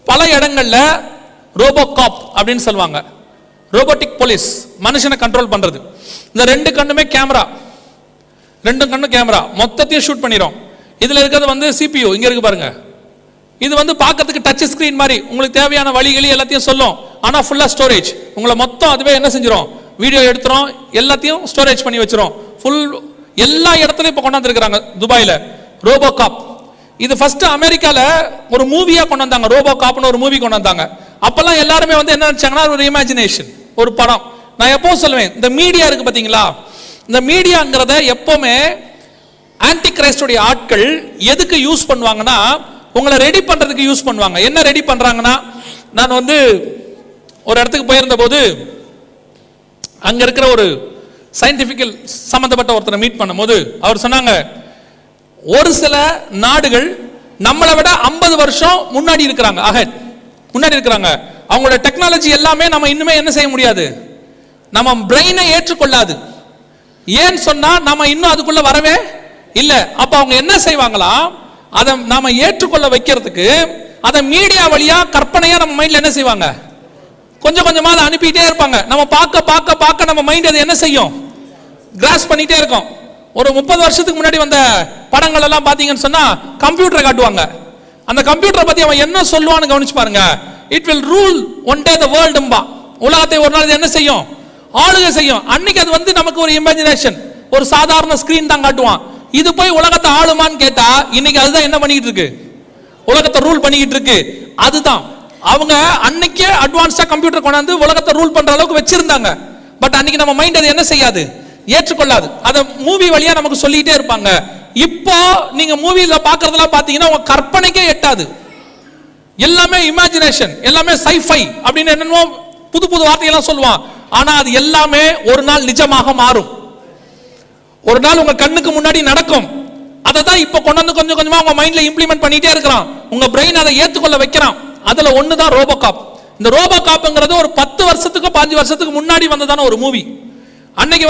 பல இடங்கள்ல ரோபோகாப் அப்படின்னு சொல்லுவாங்க. ரோபோட்டிக் போலீஸ், மனுஷனை கண்ட்ரோல் பண்றது. இந்த ரெண்டு கண்ணுமே கேமரா, ரெண்டு கண்ணு கேமரா மொத்தத்தையும் ஷூட் பண்ணிடும். இதுல இருக்கிறது CPU இங்க இருக்கு பாருங்க. இது பார்க்கிறதுக்கு டச் ஸ்கிரீன் மாதிரி உங்களுக்கு தேவையான வழிகளி எல்லாத்தையும் சொல்லும். ஆனா ஃபுல்லா ஸ்டோரேஜ். உங்களை மொத்தம் அதுவே என்ன செஞ்சிடும்? வீடியோ எடுத்துரும், எல்லாத்தையும் ஸ்டோரேஜ் பண்ணி வச்சிரும். ஃபுல் எல்லா இடத்துலயும் இப்ப கொண்டாந்து இருக்காங்க துபாயில ரோபோகாப். இது ஃபர்ஸ்ட் அமெரிக்கால ஒரு மூவியா கொண்டு வந்தாங்க. ரோபோகாப்னு ஒரு மூவி கொண்டு வந்தாங்க. அப்பெல்லாம் எல்லாருமே என்ன நினைச்சாங்கன்னா, ஒரு இமேஜினேஷன், ஒரு படம். நான் எப்போ சொல்லுவேன், இந்த மீடியா இருக்கு பாத்தீங்களா, இந்த மீடியாங்கிறத எப்பவுமே ஆன்டி கிரைஸ்டுடைய ஆட்கள் எதுக்கு யூஸ் பண்ணுவாங்கன்னா, உங்களை ரெடி பண்றதுக்கு யூஸ் பண்ணுவாங்க. என்ன ரெடி பண்றாங்கன்னா, நான் ஒரு இடத்துக்கு போயிருந்த போது அங்க இருக்கிற ஒரு சயின்டிபிக்கல் சம்பந்தப்பட்ட ஒருத்தரை மீட் பண்ணும் போது அவர் சொன்னாங்க, ஒரு சில நாடுகள் நம்மளை விட 50 வருஷம் முன்னாடி இருக்கிறாங்க, முன்னாடி இருக்கிறாங்க. அவங்களோட டெக்னாலஜி எல்லாமே நம்ம இன்னுமே என்ன செய்ய முடியாது, நம்ம பிரெயினை ஏற்றுக்கொள்ளாது. ஏன்னு சொன்னா நம்ம இன்னும் அதுக்குள்ள வரவே இல்லை. அப்ப அவங்க என்ன செய்வாங்களா, அதை நாம ஏற்றுக்கொள்ள வைக்கிறதுக்கு அதை மீடியா வழியா கற்பனையா நம்ம மைண்ட்ல என்ன செய்வாங்க, கொஞ்சம் கொஞ்சமா அதை அனுப்பிட்டே இருப்பாங்க. நம்ம பார்க்க பார்க்க பார்க்க நம்ம மைண்ட் அதை என்ன செய்யும், கிராஸ் பண்ணிட்டே இருக்கும். ஒரு 30 வருஷத்துக்கு முன்னாடி வந்த படங்கள் எல்லாம் பாத்தீங்கன்னு சொன்னா கம்ப்யூட்டரை காட்டுவாங்க. அந்த கம்ப்யூட்டரை பத்தி அவன் என்ன சொல்லுவான்னு கவனிச்சு பாருங்க. It will rule one day the வேர்ல்டும்பா. உலகத்தை ஒரு நாள் என்ன செய்யும், ஆளுகை செய்யும். அன்னைக்கு அது நமக்கு ஒரு இமேஜினேஷன், ஒரு சாதாரண ஸ்கிரீன் தான் காட்டுவான். இது போய் உலகத்தை ஆளுமான்னு கேட்டா இன்னைக்கு அதுதான் என்ன பண்ணிட்டு இருக்கு, உலகத்தை ரூல் பண்ணிக்கிட்டு இருக்கு. அதுதான் அவங்க அன்னைக்கே அட்வான்ஸ்டா கம்ப்யூட்டர் கொண்டாந்து உலகத்தை ரூல் பண்ற அளவுக்கு வச்சிருந்தாங்க. பட் அன்னைக்கு நம்ம மைண்ட் அதை என்ன செய்யாது, ஏற்றுக்கொள்ளாது. அதை மூவி வழியா நமக்கு சொல்லிட்டே இருப்பாங்க. இப்போ நீங்க மூவில பாக்குறதெல்லாம் பாத்தீங்கன்னா உங்க கற்பனைக்கே எட்டாது. எல்லாமே இமேஜினேஷன், எல்லாமே சைஃபை அப்படின்னு என்னென்னமோ புது புது வார்த்தையெல்லாம் சொல்லுவான். ஆனா அது எல்லாமே ஒரு நாள் நிஜமாக மாறும். ஒரு நாள் உங்க கண்ணுக்கு முன்னாடி நடக்கும். அதை தான் இப்ப கொண்டாந்து கொஞ்சம் கொஞ்சமா உங்க மைண்ட்ல இம்ப்ளிமெண்ட் பண்ணிட்டே இருக்கிறான். உங்க பிரெயின் அதை ஏத்துக்கொள்ள வைக்கிறான். அதுல ஒண்ணுதான் ரோபோகாப். இந்த ரோபோகாப்ங்கிறது ஒரு 10 வருஷத்துக்கு 5 வருஷத்துக்கு முன்னாடி வந்ததான ஒரு மூவி. அன்னைக்கு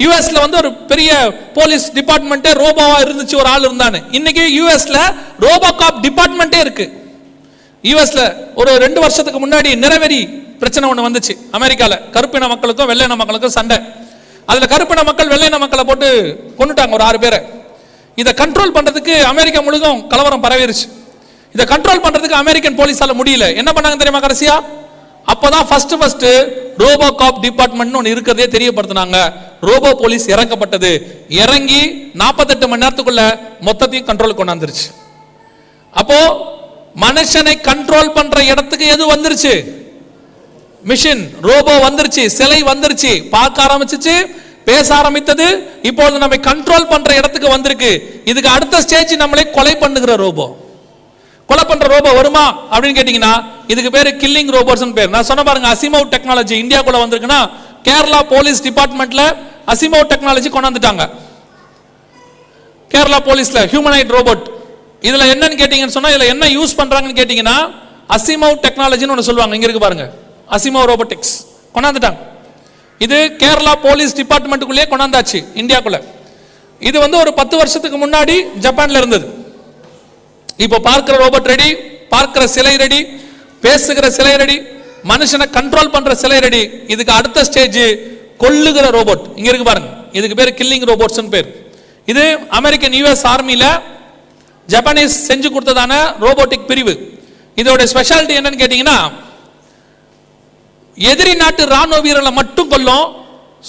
யுஎஸ்ல ஒரு பெரிய போலீஸ் டிபார்ட்மெண்ட்டே ரோபோவா இருந்துச்சு, ஒரு ஆள் இருந்தானு. இன்னைக்கு யுஎஸ்ல ரோபோகாப் டிபார்ட்மெண்ட்டே இருக்கு. யுஎஸ்ல ஒரு 2 வருஷத்துக்கு முன்னாடி நிறவெறி பிரச்சனை ஒண்ணு வந்துச்சு அமெரிக்கால. கருப்பின மக்களுக்கும் வெள்ளையின மக்களுக்கும் சண்டை. அதுல கருப்பின மக்கள் வெள்ளையின மக்களை போட்டு கொண்டுட்டாங்க, ஒரு 6 பேரை. இதை கண்ட்ரோல் பண்றதுக்கு அமெரிக்கா முழுதும் கலவரம் பரவிருச்சு. இதை கண்ட்ரோல் பண்றதுக்கு அமெரிக்கன் போலீஸால முடியல. என்ன பண்ணாங்க தெரியுமா கடைசியா? அப்பதான் ஃபர்ஸ்ட் ரோபோகாப் டிபார்ட்மெண்ட் ஒன்று இருக்கிறதே தெரியப்படுத்தினாங்க. Robot police இறக்கப்பட்டது. இறங்கி 48 மணி நேரத்துக்குள்ள மொத்தத்தையும் கண்ட்ரோல் கொண்டாந்துருச்சு. அப்போ மனுஷனை கண்ட்ரோல் பண்ற இடத்துக்கு எது வந்துருச்சு? மிஷின் ரோபோ வந்துருச்சு, சிலை வந்துருச்சு, பார்க்க ஆரம்பிச்சிச்சு, பேச ஆரம்பித்தது, இப்போது நம்மை கண்ட்ரோல் பண்ற இடத்துக்கு வந்திருக்கு. இதுக்கு அடுத்த ஸ்டேஜ் நம்மளை கொலை பண்ணுகிற ரோபோ. கொலை பண்ற ரோபோ வருமா அப்படின்னு கேட்டீங்கன்னா இதுக்கு பேரு கில்லிங் ரோபோட்ஸ் பேர். நான் சொன்ன பாருங்க, அசிமோவ் டெக்னாலஜி இந்தியாக்குள்ள வந்திருக்குன்னா கேரளா போலீஸ் டிபார்ட்மெண்ட்ல அசிமோவ் டெக்னாலஜி கொண்டாந்துட்டாங்க. கேரளா போலீஸ்ல ஹியூமனாய்ட் ரோபோட். இதுல என்னன்னு கேட்டீங்கன்னு சொன்னா இதுல என்ன யூஸ் பண்றாங்கன்னு கேட்டீங்கன்னா அசிமோவ் டெக்னாலஜின்னு ஒன்று சொல்லுவாங்க. இங்க இருக்கு பாருங்க, அசிமோவ் ரோபோட்டிக்ஸ் கொண்டாந்துட்டாங்க. இது கேரளா போலீஸ் டிபார்ட்மெண்ட்டுக்குள்ளேயே கொண்டாந்தாச்சு இந்தியாக்குள்ள. இது வந்து ஒரு 10 வருஷத்துக்கு முன்னாடி ஜப்பான்ல இருந்தது. இப்போ பார்க்கிற ரோபோட் ரெடி, பார்க்கிற சிலை ரெடி, பேசுகிற சிலை ரெடி, மனுஷனை கண்ட்ரோல் பண்ற சிலை ரெடி. இதுக்கு அடுத்த ஸ்டேஜ் கொல்லுகிற ரோபோட். இங்க இருக்கு பாருங்க, இதுக்கு பேர் கில்லிங் ரோபோட்ஸ் பேர். இது அமெரிக்கன் யுஎஸ் ஆர்மில ஜப்பானீஸ் செஞ்சு கொடுத்ததான ரோபோட்டிக் பிரிவு. இதோட ஸ்பெஷாலிட்டி என்னன்னு கேட்டீங்கன்னா எதிரி நாட்டு ராணுவ வீரர்களை மட்டும் கொல்லும்,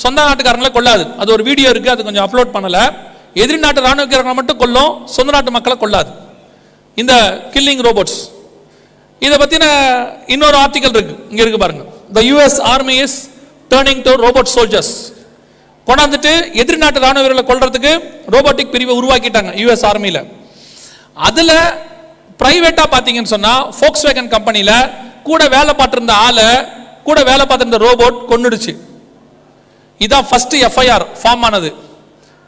சொந்த நாட்டுக்காரங்களை கொள்ளாது. அது ஒரு வீடியோ இருக்கு, அது கொஞ்சம் அப்லோட் பண்ணல. எதிரி நாட்டு ராணுவ வீரர்களை மட்டும் கொல்லும், சொந்த நாட்டு மக்களை கொள்ளாது இந்த கில்லிங் ரோபோட்ஸ். இதை பத்தின இன்னொரு ஆர்டிகல் இருக்கு, இங்க இருக்கு பாருங்க. The US Army is turning to robot soldiers. கொண்டாந்துட்டு எதிரி நாட்டு ராணுவ வீரர்களை கொல்றதுக்கு ரோபோட்டிக் பிரிவை உருவாக்கிட்டாங்க US ஆர்மியில. அதுல பிரைவேட்டா பாத்தீங்கன்னு சொன்னா Volkswagen கம்பெனில கூட வேலை பார்த்திருந்த ஆளை, கூட வேலை பார்த்திருந்த ரோபோட் கொன்னுடுச்சு. இதான் ஃபர்ஸ்ட் எஃப்ஐஆர் ஃபார்ம் ஆனது.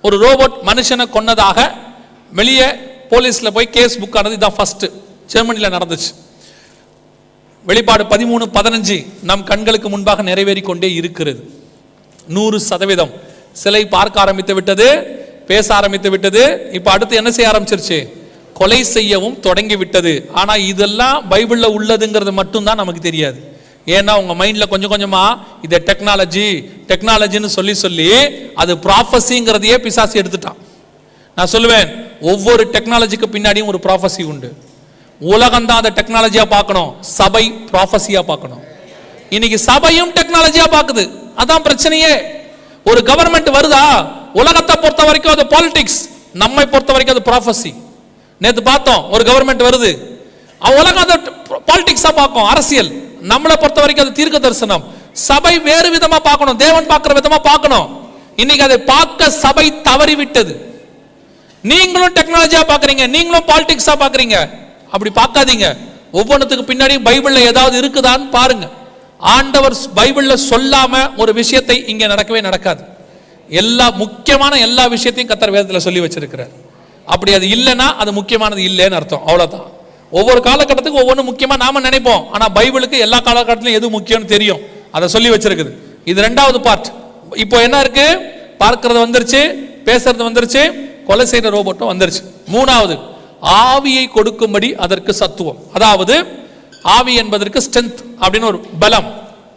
ஒரு ரோபோட் மனுஷனை கொன்னதாக வெளியே போலீஸ்ல போய் கேஸ் புக் ஆனது இதான் ஃபர்ஸ்ட். ஜெர்மனில நடந்துச்சு. வெளிப்பாடு 13:15 நம் கண்களுக்கு முன்பாக நிறைவேறி கொண்டே இருக்கிறது. 100% சிலை பார்க்க ஆரம்பித்து விட்டது, பேச ஆரம்பித்து விட்டது. இப்ப அடுத்து என்ன செய்ய ஆரம்பிச்சிருச்சு? கொலை செய்யவும் தொடங்கி விட்டது. ஆனா இதெல்லாம் பைபிள்ல உள்ளதுங்கிறது மட்டும்தான் நமக்கு தெரியாது. ஏன்னா உங்க மைண்ட்ல கொஞ்சம் கொஞ்சமா இதை டெக்னாலஜி டெக்னாலஜின்னு சொல்லி சொல்லி அது ப்ராஃபஸிங்கிறதையே பிசாசு எடுத்துட்டான். நான் சொல்லுவேன், ஒவ்வொரு டெக்னாலஜிக்கு பின்னாடியும் ஒரு ப்ராஃபஸி உண்டு. உலகம் தான் அதை டெக்னாலஜியா பார்க்கணும், சபை ப்ராஃபஸியா பார்க்கணும். இன்னைக்கு சபையும் டெக்னாலஜியா பார்க்குது, அதான் பிரச்சனையே. ஒரு கவர்மெண்ட் வருதா, உலகத்தை பொறுத்த வரைக்கும் அது பாலிடிக்ஸ், நம்மை பொறுத்த வரைக்கும் அது ப்ராஃபஸி. நேத்து பார்த்தோம், ஒரு கவர்மெண்ட் வருது, உலகம் அதை பாலிடிக்ஸா பார்க்கும், அரசியல். நம்மளை பொறுத்த வரைக்கும் அது தீர்க்க தரிசனம். சபை வேறு விதமா பார்க்கணும், தேவன் பார்க்கிற விதமா பார்க்கணும். இன்னைக்கு அதை பார்க்க சபை தவறி விட்டது. நீங்களும் டெக்னாலஜியா பார்க்கறீங்க, நீங்களும் பாலிடிக்ஸா பார்க்கறீங்க. அப்படி பார்க்காதீங்க. ஒவ்வொன்றுத்துக்கு பின்னாடி பைபிள்ல ஏதாவது இருக்குதான்னு பாருங்க. ஆண்டவர் பைபிள்ல சொல்லாம ஒரு விஷயத்தை இங்க நடக்கவே நடக்காது. எல்லா முக்கியமான எல்லா விஷயத்தையும் கர்த்தர் வேதத்துல சொல்லி வச்சிருக்கிறார். அப்படி அது இல்லைன்னா அது முக்கியமானது இல்லைன்னு அர்த்தம், அவ்வளவுதான். ஒவ்வொரு காலகட்டத்துக்கு ஒவ்வொன்று முக்கியமா நாம நினைப்போம், ஆனா பைபிளுக்கு எல்லா காலகட்டத்திலும் எது முக்கியம்னு தெரியும், அதை சொல்லி வச்சிருக்குது. இது 2வது பார்ட். இப்போ என்ன இருக்கு? பார்க்கிறது வந்துருச்சு, பேசுறது வந்துருச்சு, கொலை செய்யற ரோபோட்டும் வந்துருச்சு. 3வது ஆவியை கொடுக்கும்படி அதற்கு சத்துவம். அதாவது ஆவி என்பதற்கு ஸ்ட்ரென்த் அப்படின்னு ஒரு பலம்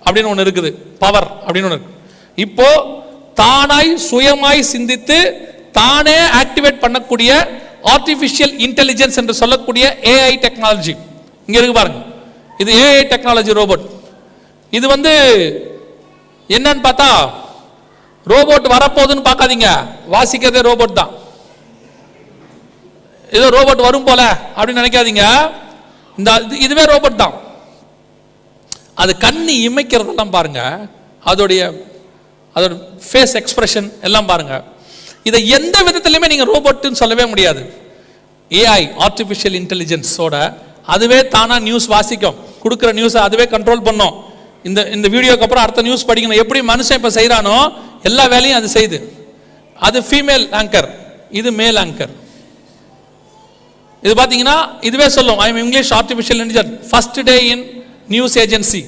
அப்படின்னு ஒன்று இருக்குது, பவர் அப்படின்னு ஒன்று இருக்கு. இப்போ தானாய் சுயமாய் சிந்தித்து தானே ஆக்டிவேட் பண்ணக்கூடிய ஆர்டிஃபிஷியல் இன்டெலிஜென்ஸ் என்று சொல்லக்கூடிய ஏஐ டெக்னாலஜி இங்க இருக்கு பாருங்க. இது ஏஐ டெக்னாலஜி ரோபோட். இது வந்து என்னன்னு பார்த்தா ரோபோட் வரப்போகுதுன்னு பார்க்காதீங்க, வாசிக்கிறதே ரோபோட் தான். ஏதோ ரோபோட் வரும் போல அப்படின்னு நினைக்காதீங்க, இந்த இதுவே ரோபோட் தான். அது கண்ணு இமைக்கிறதெல்லாம் பாருங்க, அதோட ஃபேஸ் எக்ஸ்பிரஷன் எல்லாம் பாருங்க. இதை எந்த விதத்திலுமே நீங்க ரோபோட்னு சொல்லவே முடியாது. ஏஐ ஆர்டிஃபிஷியல் இன்டெலிஜென்ஸோட அதுவே தானா நியூஸ் வாசிக்கும், கொடுக்குற நியூஸை அதுவே கண்ட்ரோல் பண்ணும். இந்த வீடியோக்கு அப்புறம் அடுத்த நியூஸ் படிக்கணும், எப்படி மனுஷன் இப்போ செய்கிறானோ எல்லா வேலையும் அது செய்யுது. அது ஃபீமேல் ஆங்கர், இது மேல் ஆங்கர். இது பார்த்தீங்கன்னா இதுவே சொல்லும், I am English artificial intelligence first day in news agency,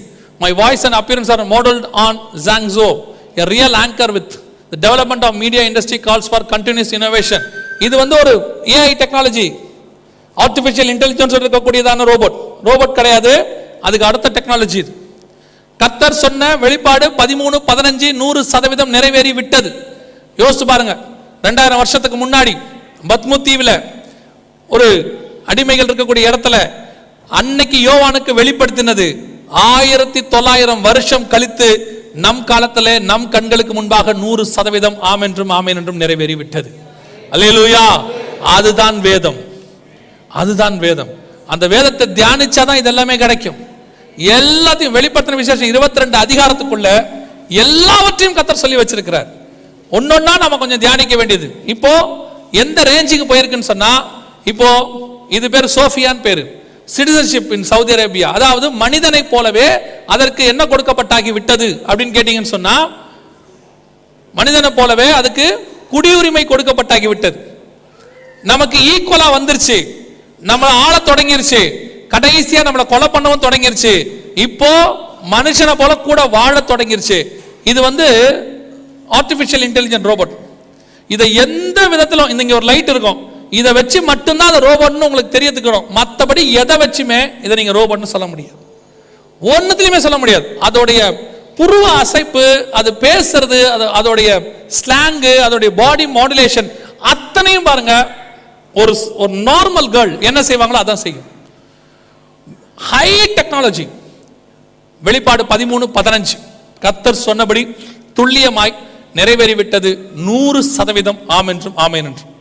my voice and appearance are modelled on Zhang Zhao, a real anchor with the development of media industry calls for continuous innovation. இது வந்து ஒரு AI technology, artificial intelligence இருக்கக்கூடியதான robot கிடையாது, அதுக்கு அடுத்த technology இது. கர்த்தர் சொன்ன வெளிப்பாடு 13:15 100% நிறைவேறி விட்டது. யோசிச்சு பாருங்க, 2000 வருஷத்துக்கு முன்னாடி பத்மு தீவுல ஒரு அடிமைகள் இருக்கக்கூடிய இடத்துல அன்னைக்கு யோவானுக்கு வெளிப்படுத்தினது 1900 வருஷம் கழித்து நம் காலத்திலே நம் கண்களுக்கு முன்பாக 100% ஆம் என்றும் நிறைவேறி விட்டது. அல்லேலூயா. அதுதான் வேதம், அதுதான் வேதம். அந்த வேதத்தை தியானிச்சாதான் இதெல்லாமே கிடைக்கும். எல்லாத்தையும் வெளிப்படுத்தின விசேஷம் 22 அதிகாரத்துக்குள்ள எல்லாவற்றையும் கர்த்தர் சொல்லி வச்சிருக்கிறார். ஒன்னொன்னா நம்ம கொஞ்சம் தியானிக்க வேண்டியது. இப்போ எந்த ரேஞ்சுக்கு போயிருக்குன்னு சொன்னா, இப்போ இது பேர் சோஃபியான் பேரு, சிட்டிசன்ஷிப் இன் சவுதி அரேபியா. அதாவது மனிதனை போலவே அதற்கு என்ன கொடுக்கப்பட்டாகி விட்டது அப்படின்னு கேட்டீங்கன்னு சொன்னா, மனிதனை போலவே அதுக்கு குடியுரிமை கொடுக்கப்பட்டாகி விட்டது. நமக்கு ஈக்குவலா வந்துருச்சு, நம்மளை ஆள தொடங்கிருச்சு, கடைசியா நம்மளை கொலை பண்ணவும் தொடங்கிருச்சு, இப்போ மனுஷனை போல கூட வாழ தொடங்கிருச்சு. இது ஆர்டிபிஷியல் இன்டெலிஜென்ட் ரோபோட். இதை எந்த விதத்திலும் இங்க ஒரு லைட் இருக்கும், இதை வச்சு மட்டும்தான் அது ரோபோட்னு உங்களுக்கு தெரியத்துக்கணும். மற்றபடி எதை வச்சுமே இதை நீங்க ரோபோட்னு சொல்ல முடியாது, ஒன்னுத்திலுமே சொல்ல முடியாது. அதோடைய புருவ அசைப்பு, அது பேசுறது, அதோடைய ஸ்லாங்கு, அதோடைய பாடி மாடுலேஷன் அத்தனையும் பாருங்க, ஒரு நார்மல் கேர்ள் என்ன செய்வாங்களோ அதான் செய்யும். High technology. வெளிப்பாடு 13:15 கர்த்தர் சொன்னபடி துல்லியமாய் நிறைவேறிவிட்டது 100% ஆம் என்றும் ஆமேன் என்றும்.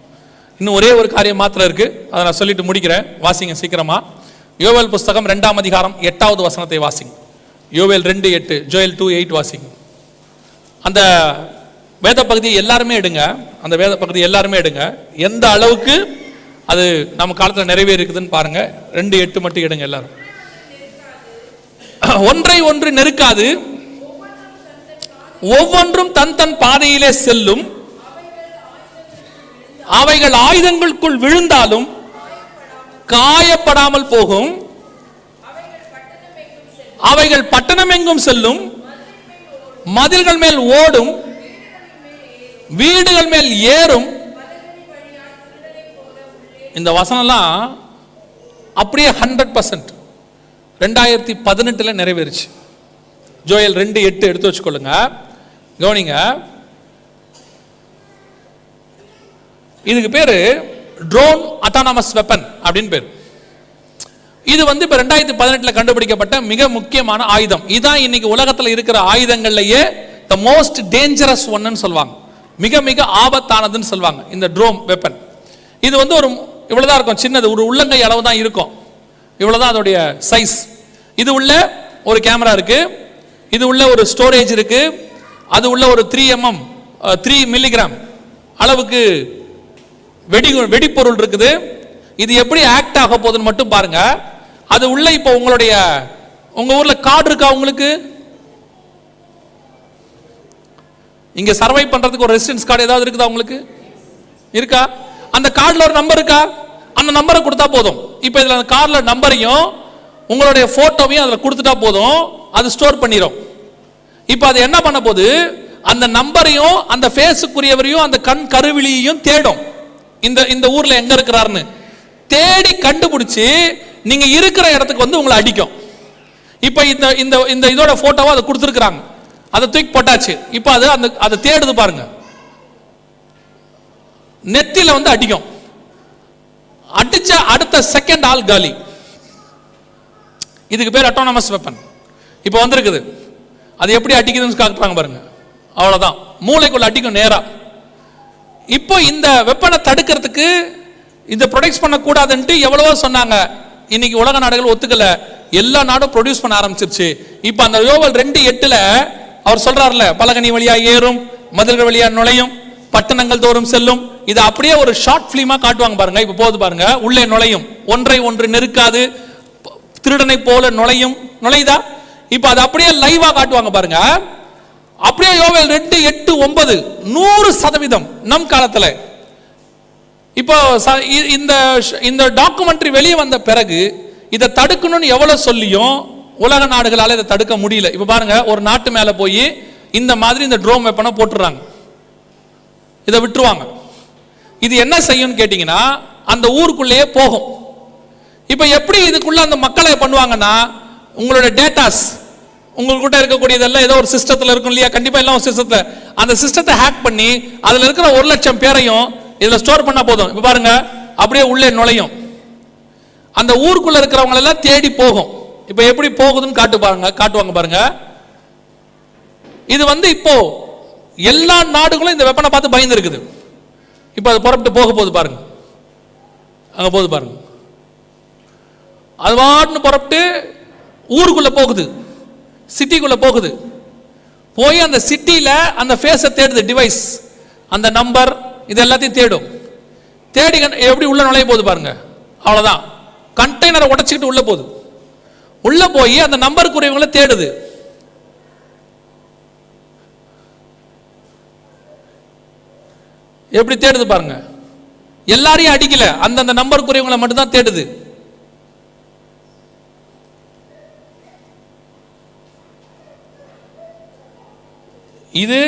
இன்னும் ஒரே ஒரு காரியம் மாத்திரம் இருக்கு, அதை நான் சொல்லிட்டு முடிக்கிறேன். வாசிங்க சீக்கிரமா. யோவேல் புஸ்தகம் 2ஆம் அதிகாரம் 8வது வசனத்தை வாசிங்க. யோவேல் 2:8, ஜோயல் 2:8 வாசிங்க. அந்த வேத பகுதியை எல்லாருமே எடுங்க, அந்த வேத பகுதியை எல்லாருமே எடுங்க. எந்த அளவுக்கு அது நம்ம காலத்தில் நிறைவேறி இருக்குதுன்னு பாருங்க. 2:8 மட்டும் எடுங்க எல்லாரும். ஒன்றை ஒன்று நெருக்காது, ஒவ்வொன்றும் தன் தன் பாதையிலே செல்லும், அவைகள் ஆயுதங்களுக்குள் விழுந்தாலும் காயப்படாமல் போகும், அவைகள் பட்டணம் எங்கும் செல்லும், மதில்கள் மேல் ஓடும், வீடுகள் மேல் ஏறும். இந்த வசனம்லாம் அப்படியே 100% 2018 நிறைவேறுச்சு. ஜோயல் 2:8 எடுத்து வச்சுக்கொள்ளுங்க, கவனிங்க. இதுக்கு பேரு ட்ரோன் அட்டானமஸ் வெப்பன் அப்படின்னு பேர். இது இப்ப 2018 கண்டுபிடிக்கப்பட்ட மிக முக்கியமான ஆயுதம். இதான் இன்னைக்கு உலகத்தில் இருக்கிற ஆயுதங்கள்லயே த மோஸ்ட் டேஞ்சரஸ் ஒன்னு சொல்லுவாங்க, மிக மிக ஆபத்தானதுன்னு சொல்லுவாங்க இந்த ட்ரோன் வெப்பன். இது ஒரு இவ்வளவுதான் இருக்கும், சின்னது, ஒரு உள்ளங்கை அளவு தான் இருக்கும், இவ்வளவுதான் அதோடைய சைஸ். இது உள்ள ஒரு கேமரா இருக்கு, இது உள்ள ஒரு ஸ்டோரேஜ் இருக்கு, அது உள்ள ஒரு 3 மில்லிகிராம் அளவுக்கு வெடிப்பொருள் இருக்குது. இது எப்படி ஆக்ட் ஆக போகுதுன்னு மட்டும் பாருங்க. அது உள்ள இப்போ உங்க ஊர்ல கார்டு இருக்கா? உங்களுக்கு இங்க சர்வை பண்றதுக்கு ஒரு ரெசிடென்ஸ் கார்டு ஏதாவது இருக்குதா? உங்களுக்கு இருக்கா? அந்த கார்டுல ஒரு நம்பர் இருக்கா? அந்த நம்பரை கொடுத்தா போதும். இப்போ இதுல அந்த கார்டுல நம்பரையும் உங்களுடைய போட்டோவையும் அதுல கொடுத்துட்டா போதும், அது ஸ்டோர் பண்ணிரும். இப்போ அது என்ன பண்ண போகுது, அந்த நம்பரையும் அந்த ஃபேஸுக்குரியவரையும் அந்த கண் கருவிழியையும் தேடும். இந்த ஊர்ல எங்க இருக்கிறாருன்னு தேடி கண்டுபிடிச்சு நீங்க இருக்கிற இடத்துக்கு உங்களை அடிக்கும். இப்போ இந்த இதோட போட்டோவை அதை கொடுத்துருக்காங்க, அதை தூக்கி போட்டாச்சு. இப்போ அதை தேடுது பாருங்க, நெத்தில அடிக்கும். அடிச்ச அடுத்த செகண்ட் ஆள் காலி. இதுக்கு பேர் அட்டானமஸ் வெப்பன். இப்போ வந்திருக்குது. அது எப்படி அடிக்குதுன்னு காட்டுறாங்க பாருங்க, அவ்வளவுதான், மூளைக்குள்ள அடிக்கும் நேரா. இப்போ இந்த வெப்பனை தடுக்கிறதுக்கு, இந்த ப்ரொடெக்ட் பண்ணக்கூடாதுன்ட்டு எவ்வளவோ சொன்னாங்க. இன்னைக்கு உலக நாடுகள் ஒத்துக்கல, எல்லா நாடும் ப்ரொடியூஸ் பண்ண ஆரம்பிச்சிருச்சு. இப்போ அந்த யோவேல் 2:8 அவர் சொல்றாருல, பலகனி வழியா ஏறும், மதில்கள் வழியா நுழையும், பட்டணங்கள் தோறும் செல்லும். இது அப்படியே ஒரு ஷார்ட் பிலிமா காட்டுவாங்க பாருங்க. இப்போ போகுது பாருங்க, உள்ளே நுழையும், ஒன்றை ஒன்று நெருக்காது, திருடனை போல நுழையுதா? இப்போ அது அப்படியே லைவா காட்டுவாங்க பாருங்க. அப்படியே யோவேல் 2:8-9 100% நம் காலத்துல. இப்போ இந்த டாக்குமெண்ட்ரி வெளியே வந்த பிறகு இதை தடுக்கணும்னு எவ்வளவு சொல்லியும் உலக நாடுகளால இதை தடுக்க முடியல. இப்ப பாருங்க, ஒரு நாட்டு மேல போய் இந்த மாதிரி இந்த ட்ரோன் வெப்பனை போட்டுறாங்க, இதை விட்டுருவாங்க. இது என்ன செய்யும் கேட்டீங்கன்னா, அந்த ஊருக்குள்ளேயே போகும். இப்ப எப்படி இதுக்குள்ள அந்த மக்களை பண்ணுவாங்கன்னா, உங்களுடைய டேட்டாஸ் உங்ககிட்ட இருக்கக்கூடியதெல்லாம் ஏதோ ஒரு சிஸ்டத்தில் இருக்கும் இல்லையா? கண்டிப்பா எல்லாம் ஒரு சிஸ்டத்தில், அந்த சிஸ்டத்தை ஹேக் பண்ணி அதுல இருக்கிற 1,00,000 பேரையும் இதுல ஸ்டோர் பண்ணா போதும். இப்ப பாருங்க, அப்படியே உள்ளே நுழையும், அந்த ஊருக்குள்ள இருக்கிறவங்க எல்லாம் தேடி போகும். இப்ப எப்படி போகுதுன்னு காட்டுவாங்க பாருங்க. இது இப்போ எல்லா நாடுகளும் இந்த வெப்பனை பார்த்து பயந்து இருக்குது. இப்ப அது புறப்பட்டு போக போகுது பாருங்க, அங்க போகுது பாருங்க. அது வாட்டுன்னு புறப்பட்டு ஊருக்குள்ள போகுது, சிட்டிக்குள்ள போகுது. போய் அந்த சிட்டியில அந்த ஃபேஸை தேடுது டிவைஸ், அந்த நம்பர் இது எல்லாத்தையும் தேடும். தேடி எப்படி உள்ள நுழைய போகுது பாருங்க. அவ்வளவுதான், கண்டெய்னரை உடைச்சிக்கிட்டு உள்ள போகுது. உள்ள போய் அந்த நம்பருக்குரியவங்களை தேடுது. எப்படி தேடுது பாருங்க. எல்லாரையும் அடிக்கல, அந்தந்த நம்பருக்குரியவங்களை மட்டும் தான் தேடுது. இது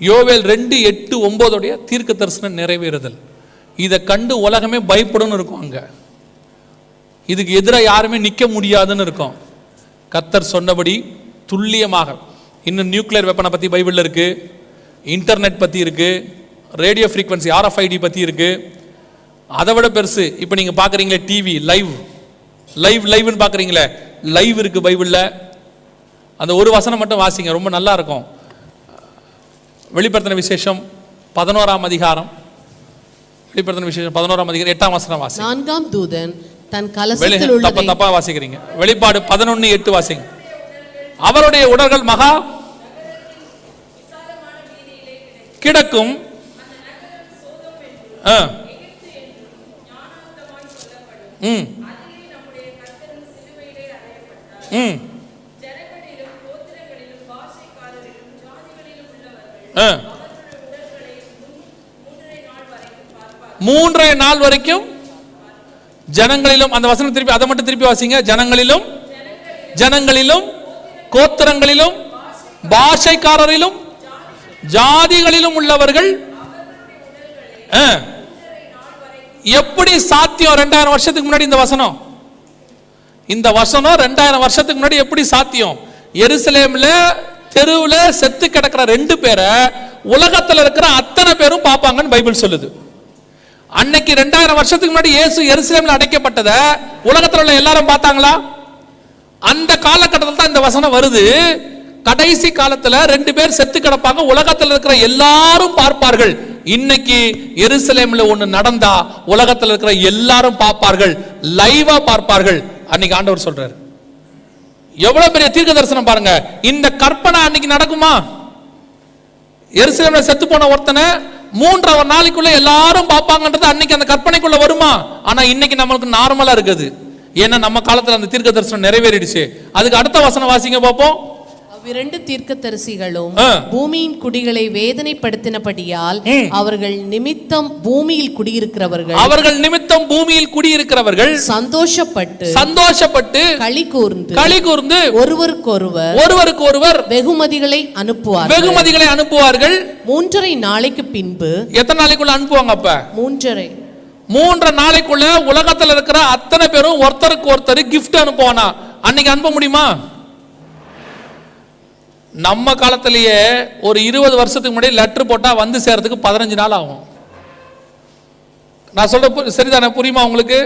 யோவேல் 2:8-9 தீர்க்க தரிசனம் நிறைவேறுதல். இதை கண்டு உலகமே பயப்படும் இருக்கும். அங்க இதுக்கு எதிராக யாருமே நிற்க முடியாதுன்னு இருக்கும். கர்த்தர் சொன்னபடி துல்லியமாக. இன்னும் நியூக்ளியர் வெப்பனை பற்றி பைபிளில் இருக்கு, இன்டர்நெட் பற்றி இருக்கு, ரேடியோ ஃப்ரீக்வன்சி RFID பற்றி இருக்கு. அதை விட பெருசு, இப்போ நீங்கள் பார்க்குறீங்களே டிவி லைவ்னு பார்க்குறீங்களே, லைவ் இருக்கு பைபிளில். அந்த ஒரு வசனம் மட்டும் வாசிங்க, ரொம்ப நல்லா இருக்கும். வெளிப்படுத்தின விசேஷம் 11ஆம் அதிகாரம், வெளிப்படுத்தின விசேஷம் 11ஆம் அதிகாரம் 8ஆம் வசனம் வாசி. 4ஆம் தூதன் தன் கலசத்தில் உள்ளதை தப்பா வாசிக்கிறீங்க. வெளிப்பாடு 11:8 வாசிங்க. அவருடைய உடல்கள் மகா கிடக்கும், மூன்றரை நாள் வரைக்கும் ஜனங்களிலும், அந்த வசனம் திருப்பி அதை மட்டும் திருப்பி வாசிங்க. ஜனங்களிலும் கோத்திரங்களிலும் பாஷைக்காரரிலும் ஜாதிகளிலும் உள்ளவர்கள். எப்படி சாத்தியம்? 2000 வருஷத்துக்கு முன்னாடி இந்த வசனம் 2000 வருஷத்துக்கு முன்னாடி எப்படி சாத்தியம்? எருசலேம்ல தெருவுல செத்து கிடக்கிற 2 பேரை உலகத்துல இருக்கிற அத்தனை பேரும் பார்ப்பாங்கன்னு பைபிள் சொல்லுது. அன்னைக்கு 2000 வருஷத்துக்கு முன்னாடி இயேசு எருசலேம்ல அடைக்கப்பட்டத உலகத்துல உள்ள எல்லாரும் பார்த்தாங்களா? அந்த காலகட்டத்தில் தான் இந்த வசனம் வருது. கடைசி காலத்துல 2 பேர் செத்து கிடப்பாங்க, உலகத்தில் இருக்கிற எல்லாரும் பார்ப்பார்கள். இன்னைக்கு எருசலேம்ல ஒண்ணு நடந்தா உலகத்தில் இருக்கிற எல்லாரும் பார்ப்பார்கள், லைவா பார்ப்பார்கள். அன்னைக்கு ஆண்டவர் சொல்றாரு. எவ்வளவு பெரிய தீர்க்க தரிசனம் பாருங்க. இந்த கற்பனை அன்னைக்கு நடக்குமா? எருசலேம்ல செத்து போன ஒருத்தனை 3 நாளைக்குள்ள எல்லாரும் பார்ப்பாங்கன்றது அன்னைக்கு அந்த கற்பனைக்குள்ள வருமா? ஆனா இன்னைக்கு நம்மளுக்கு நார்மலா இருக்குது. ஏன்னா நம்ம காலத்துல அந்த தீர்க்க தரிசனம் நிறைவேறிடுச்சு. அதுக்கு அடுத்த வசனம் வாசிங்க பார்ப்போம். அவ்விரண்டு தீர்க்கதரிசிகளும் பூமியின் குடிகளை வேதனைப்படுத்தினபடியால் அவர்கள் நிமித்தம் பூமியில் குடியிருக்கிறவர்கள் சந்தோஷப்பட்டு களி கூர்ந்து ஒருவருக்கொருவர் வெகுமதிகளை அனுப்புவார்கள். 3.5 நாளைக்கு பின்பு. எத்தனை நாளைக்குள்ள அனுப்புவாங்க? அப்ப 3 நாளைக்குள்ள உலகத்துல இருக்கிற அத்தனை பேரும் ஒருத்தருக்கு ஒருத்தர் கிஃப்ட் அனுப்புவானா? அன்னைக்கு அனுப்ப முடியுமா? நம்ம காலத்திலேயே ஒரு 20 வருஷத்துக்கு முன்னாடி லெட்டர் போட்டா வந்து சேர்றதுக்கு 15 நாள் ஆகும். நான் சொல்ற சரிதானே? புரியுமா உங்களுக்கு?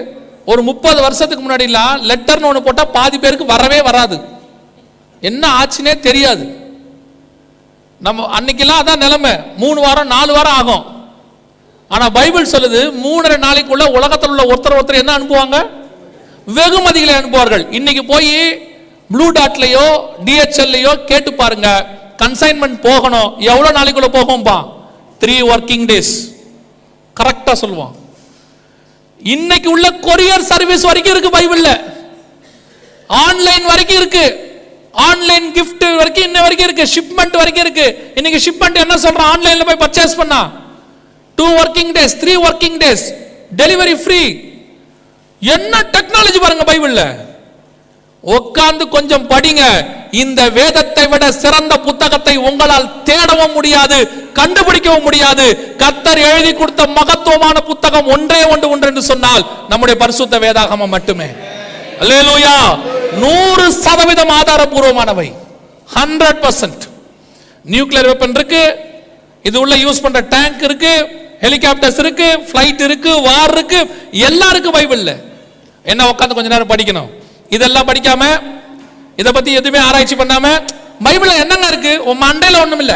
ஒரு 30 வருஷத்துக்கு முன்னாடி லெட்டர்னு ஒன்று போட்டா பாதி பேருக்கு வரவே வராது, என்ன ஆச்சுன்னே தெரியாது. நம்ம அன்னைக்கெல்லாம் அதான் நிலைமை. 3 வாரம் 4 வாரம் ஆகும். ஆனா பைபிள் சொல்லுது 3.5 நாளைக்குள்ள உலகத்தில் உள்ள ஒருத்தர் என்ன அனுப்புவாங்க? வெகுமதிகளை அனுப்புவார்கள். இன்னைக்கு போய் ப்ளூ டாட்லயோ DHLலையோ கேட்டு பாருங்க, கன்சைன்மெண்ட் போகணும், எவ்வளவு நாளைக்குள்ள போகும்பா? 3 working days கரெக்டா சொல்லுவான். இன்னைக்கு உள்ள கொரியர் சர்வீஸ் வரைக்கும் இருக்கு பைபிள்ல, ஆன்லைன் வரைக்கும் இருக்கு, ஆன்லைன் கிஃப்ட் வரைக்கும் இன்ன வரைக்கும் இருக்கு, ஷிப்மெண்ட் வரைக்கும் இருக்கு. இன்னைக்கு ஷிப்மெண்ட் என்ன சொல்றான்? ஆன்லைன்ல போய் பர்ச்சேஸ் பண்ணா 2 working days 3 working days delivery free. என்ன டெக்னாலஜி பாருங்க பைபிள்ல. உட்கார்ந்து கொஞ்சம் படிங்க. இந்த வேதத்தை விட சிறந்த புத்தகத்தை உங்களால் தேடவும் முடியாது, கண்டுபிடிக்கவும் முடியாது. கர்த்தர் எழுதி கொடுத்த மகத்துவமான புத்தகம் ஒன்றே ஒன்று என்று சொன்னால் நம்முடைய பரிசுத்த வேதாகமம் மட்டுமே. அல்லேலூயா. 100% ஆதாரபூர்வமானவை, 100%. நியூக்ளியர் வெப்பன் இருக்கு, இது உள்ள யூஸ் பண்ற டேங்க் இருக்கு, ஹெலிகாப்டர்ஸ் இருக்கு, ஃபிளைட் இருக்கு, வார் இருக்கு, எல்லாம் இருக்கு பைபிள்ல. என்ன உட்கார்ந்து கொஞ்ச நேரம் படிக்கணும்? இதெல்லாம் படிக்காம, இதை பத்தி எதுவுமே ஆராய்ச்சி பண்ணாம, பைபிள்ல என்னங்க இருக்கு? உன் மண்டையில ஒண்ணும் இல்ல,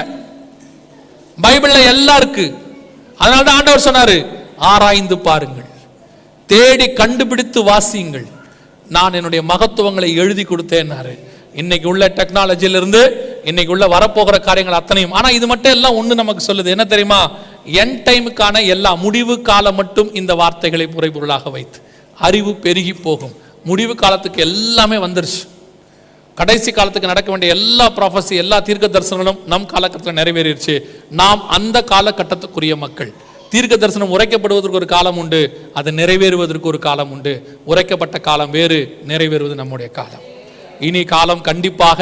பைபிள்ல எல்லாம் இருக்கு. அதனாலதான் ஆண்டவர் சொன்னாரு, ஆராய்ந்து பாருங்கள், தேடி கண்டுபிடித்து வாசியுங்கள், நான் என்னுடைய மகத்துவங்களை எழுதி கொடுத்தேன்னாரு. இன்னைக்கு உள்ள டெக்னாலஜியிலிருந்து இன்னைக்கு உள்ள வரப்போகிற காரியங்கள் அத்தனையும். ஆனா இது மட்டும் எல்லாம் ஒண்ணு நமக்கு சொல்லுது, என்ன தெரியுமா? என் டைமுக்கான எல்லா முடிவு காலம் மட்டும் இந்த வார்த்தைகளை புரைபொருளாக வைத்து அறிவு பெருகி போகும். முடிவு காலத்துக்கு எல்லாமே வந்துருச்சு. கடைசி காலத்துக்கு நடக்க வேண்டிய எல்லா ப்ராஃபஸி, எல்லா தீர்க்க தரிசனங்களும் நம் காலகட்டத்தில் நிறைவேறிடுச்சு. நாம் அந்த காலகட்டத்துக்குரிய மக்கள். தீர்க்க தரிசனம் உரைக்கப்படுவதற்கு ஒரு காலம் உண்டு, அது நிறைவேறுவதற்கு ஒரு காலம் உண்டு. உரைக்கப்பட்ட காலம் வேறு, நிறைவேறுவது நம்முடைய காலம். இனி காலம் கண்டிப்பாக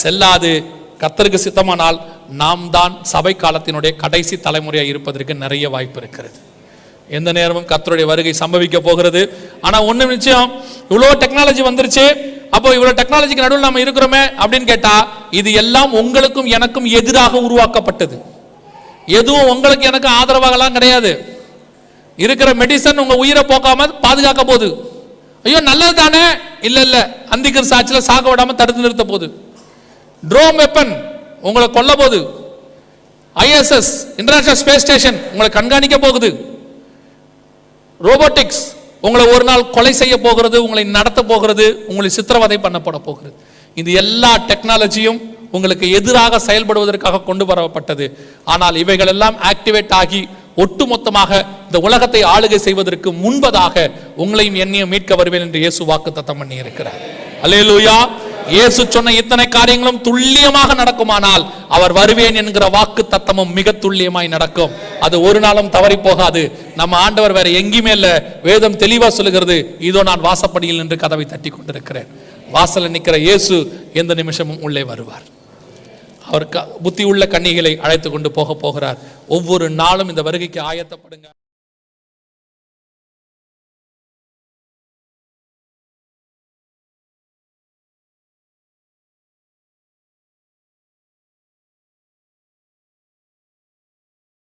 செல்லாது. கர்த்தருக்கு சித்தமானால் நாம் தான் சபை காலத்தினுடைய கடைசி தலைமுறையாக இருப்பதற்கு நிறைய வாய்ப்பு இருக்கிறது. எந்த நேரமும் கர்த்தருடைய வருகை சம்பவிக்க போகிறது. ஆனா ஒண்ணு நிச்சயம், இவ்வளோ டெக்னாலஜி வந்துருச்சு, அப்போ இவ்வளவு டெக்னாலஜிக்கு நடுவில் நம்ம இருக்கிறோமே அப்படின்னு கேட்டா, இது எல்லாம் உங்களுக்கும் எனக்கும் எதிராக உருவாக்கப்பட்டது. எதுவும் உங்களுக்கு எனக்கு ஆதரவாகலாம் கிடையாது. இருக்கிற மெடிசன் உங்க உயிரை போக்காம பாதுகாக்க போகுது. ஐயோ நல்லது தானே, இல்ல இல்ல, அந்திகிறிஸ்து ஆட்சியில சாக விடாம தடுத்து நிறுத்த போகுது. ட்ரோன் வெப்பன் உங்களை கொல்ல போகுது. ISS இன்டர்நேஷனல் ஸ்பேஸ் ஸ்டேஷன் உங்களை கண்காணிக்க போகுது. ரோபோட்டிக்ஸ் உங்களை ஒரு நாள் கொலை செய்ய போகிறது, உங்களை நடத்த போகிறது, உங்களை சித்திரவதை பண்ணப்பட போகிறது. இது எல்லா டெக்னாலஜியும் உங்களுக்கு எதிராக செயல்படுவதற்காக கொண்டு வரப்பட்டது. ஆனால் இவைகள் எல்லாம் ஆக்டிவேட் ஆகி ஒட்டுமொத்தமாக இந்த உலகத்தை ஆளுகை செய்வதற்கு முன்பதாக உங்களையும் என்னையும் மீட்க வருவேன் என்று இயேசு வாக்குத்தத்தம் பண்ணி இருக்கிறார். அல்லேலூயா. இயேசு சொன்ன இத்தனை காரியங்களும் துல்லியமாக நடக்குமானால் அவர் வருவேன் என்கிற வாக்கு தத்தமும் மிக துல்லியமாய் நடக்கும். அது ஒரு நாளும் தவறி போகாது. நம்ம ஆண்டவர் வேற எங்கேயுமே இல்ல. வேதம் தெளிவா சொல்லுகிறது, இதோ நான் வாசப்படியில் நின்று கதவை தட்டி கொண்டிருக்கிறேன். வாசல்ல நிற்கிற இயேசு எந்த நிமிஷமும் உள்ளே வருவார். அவர் புத்தி உள்ள கன்னிகளை அழைத்து கொண்டு போகிறார். ஒவ்வொரு நாளும் இந்த வருகைக்கு ஆயத்தப்படுங்க.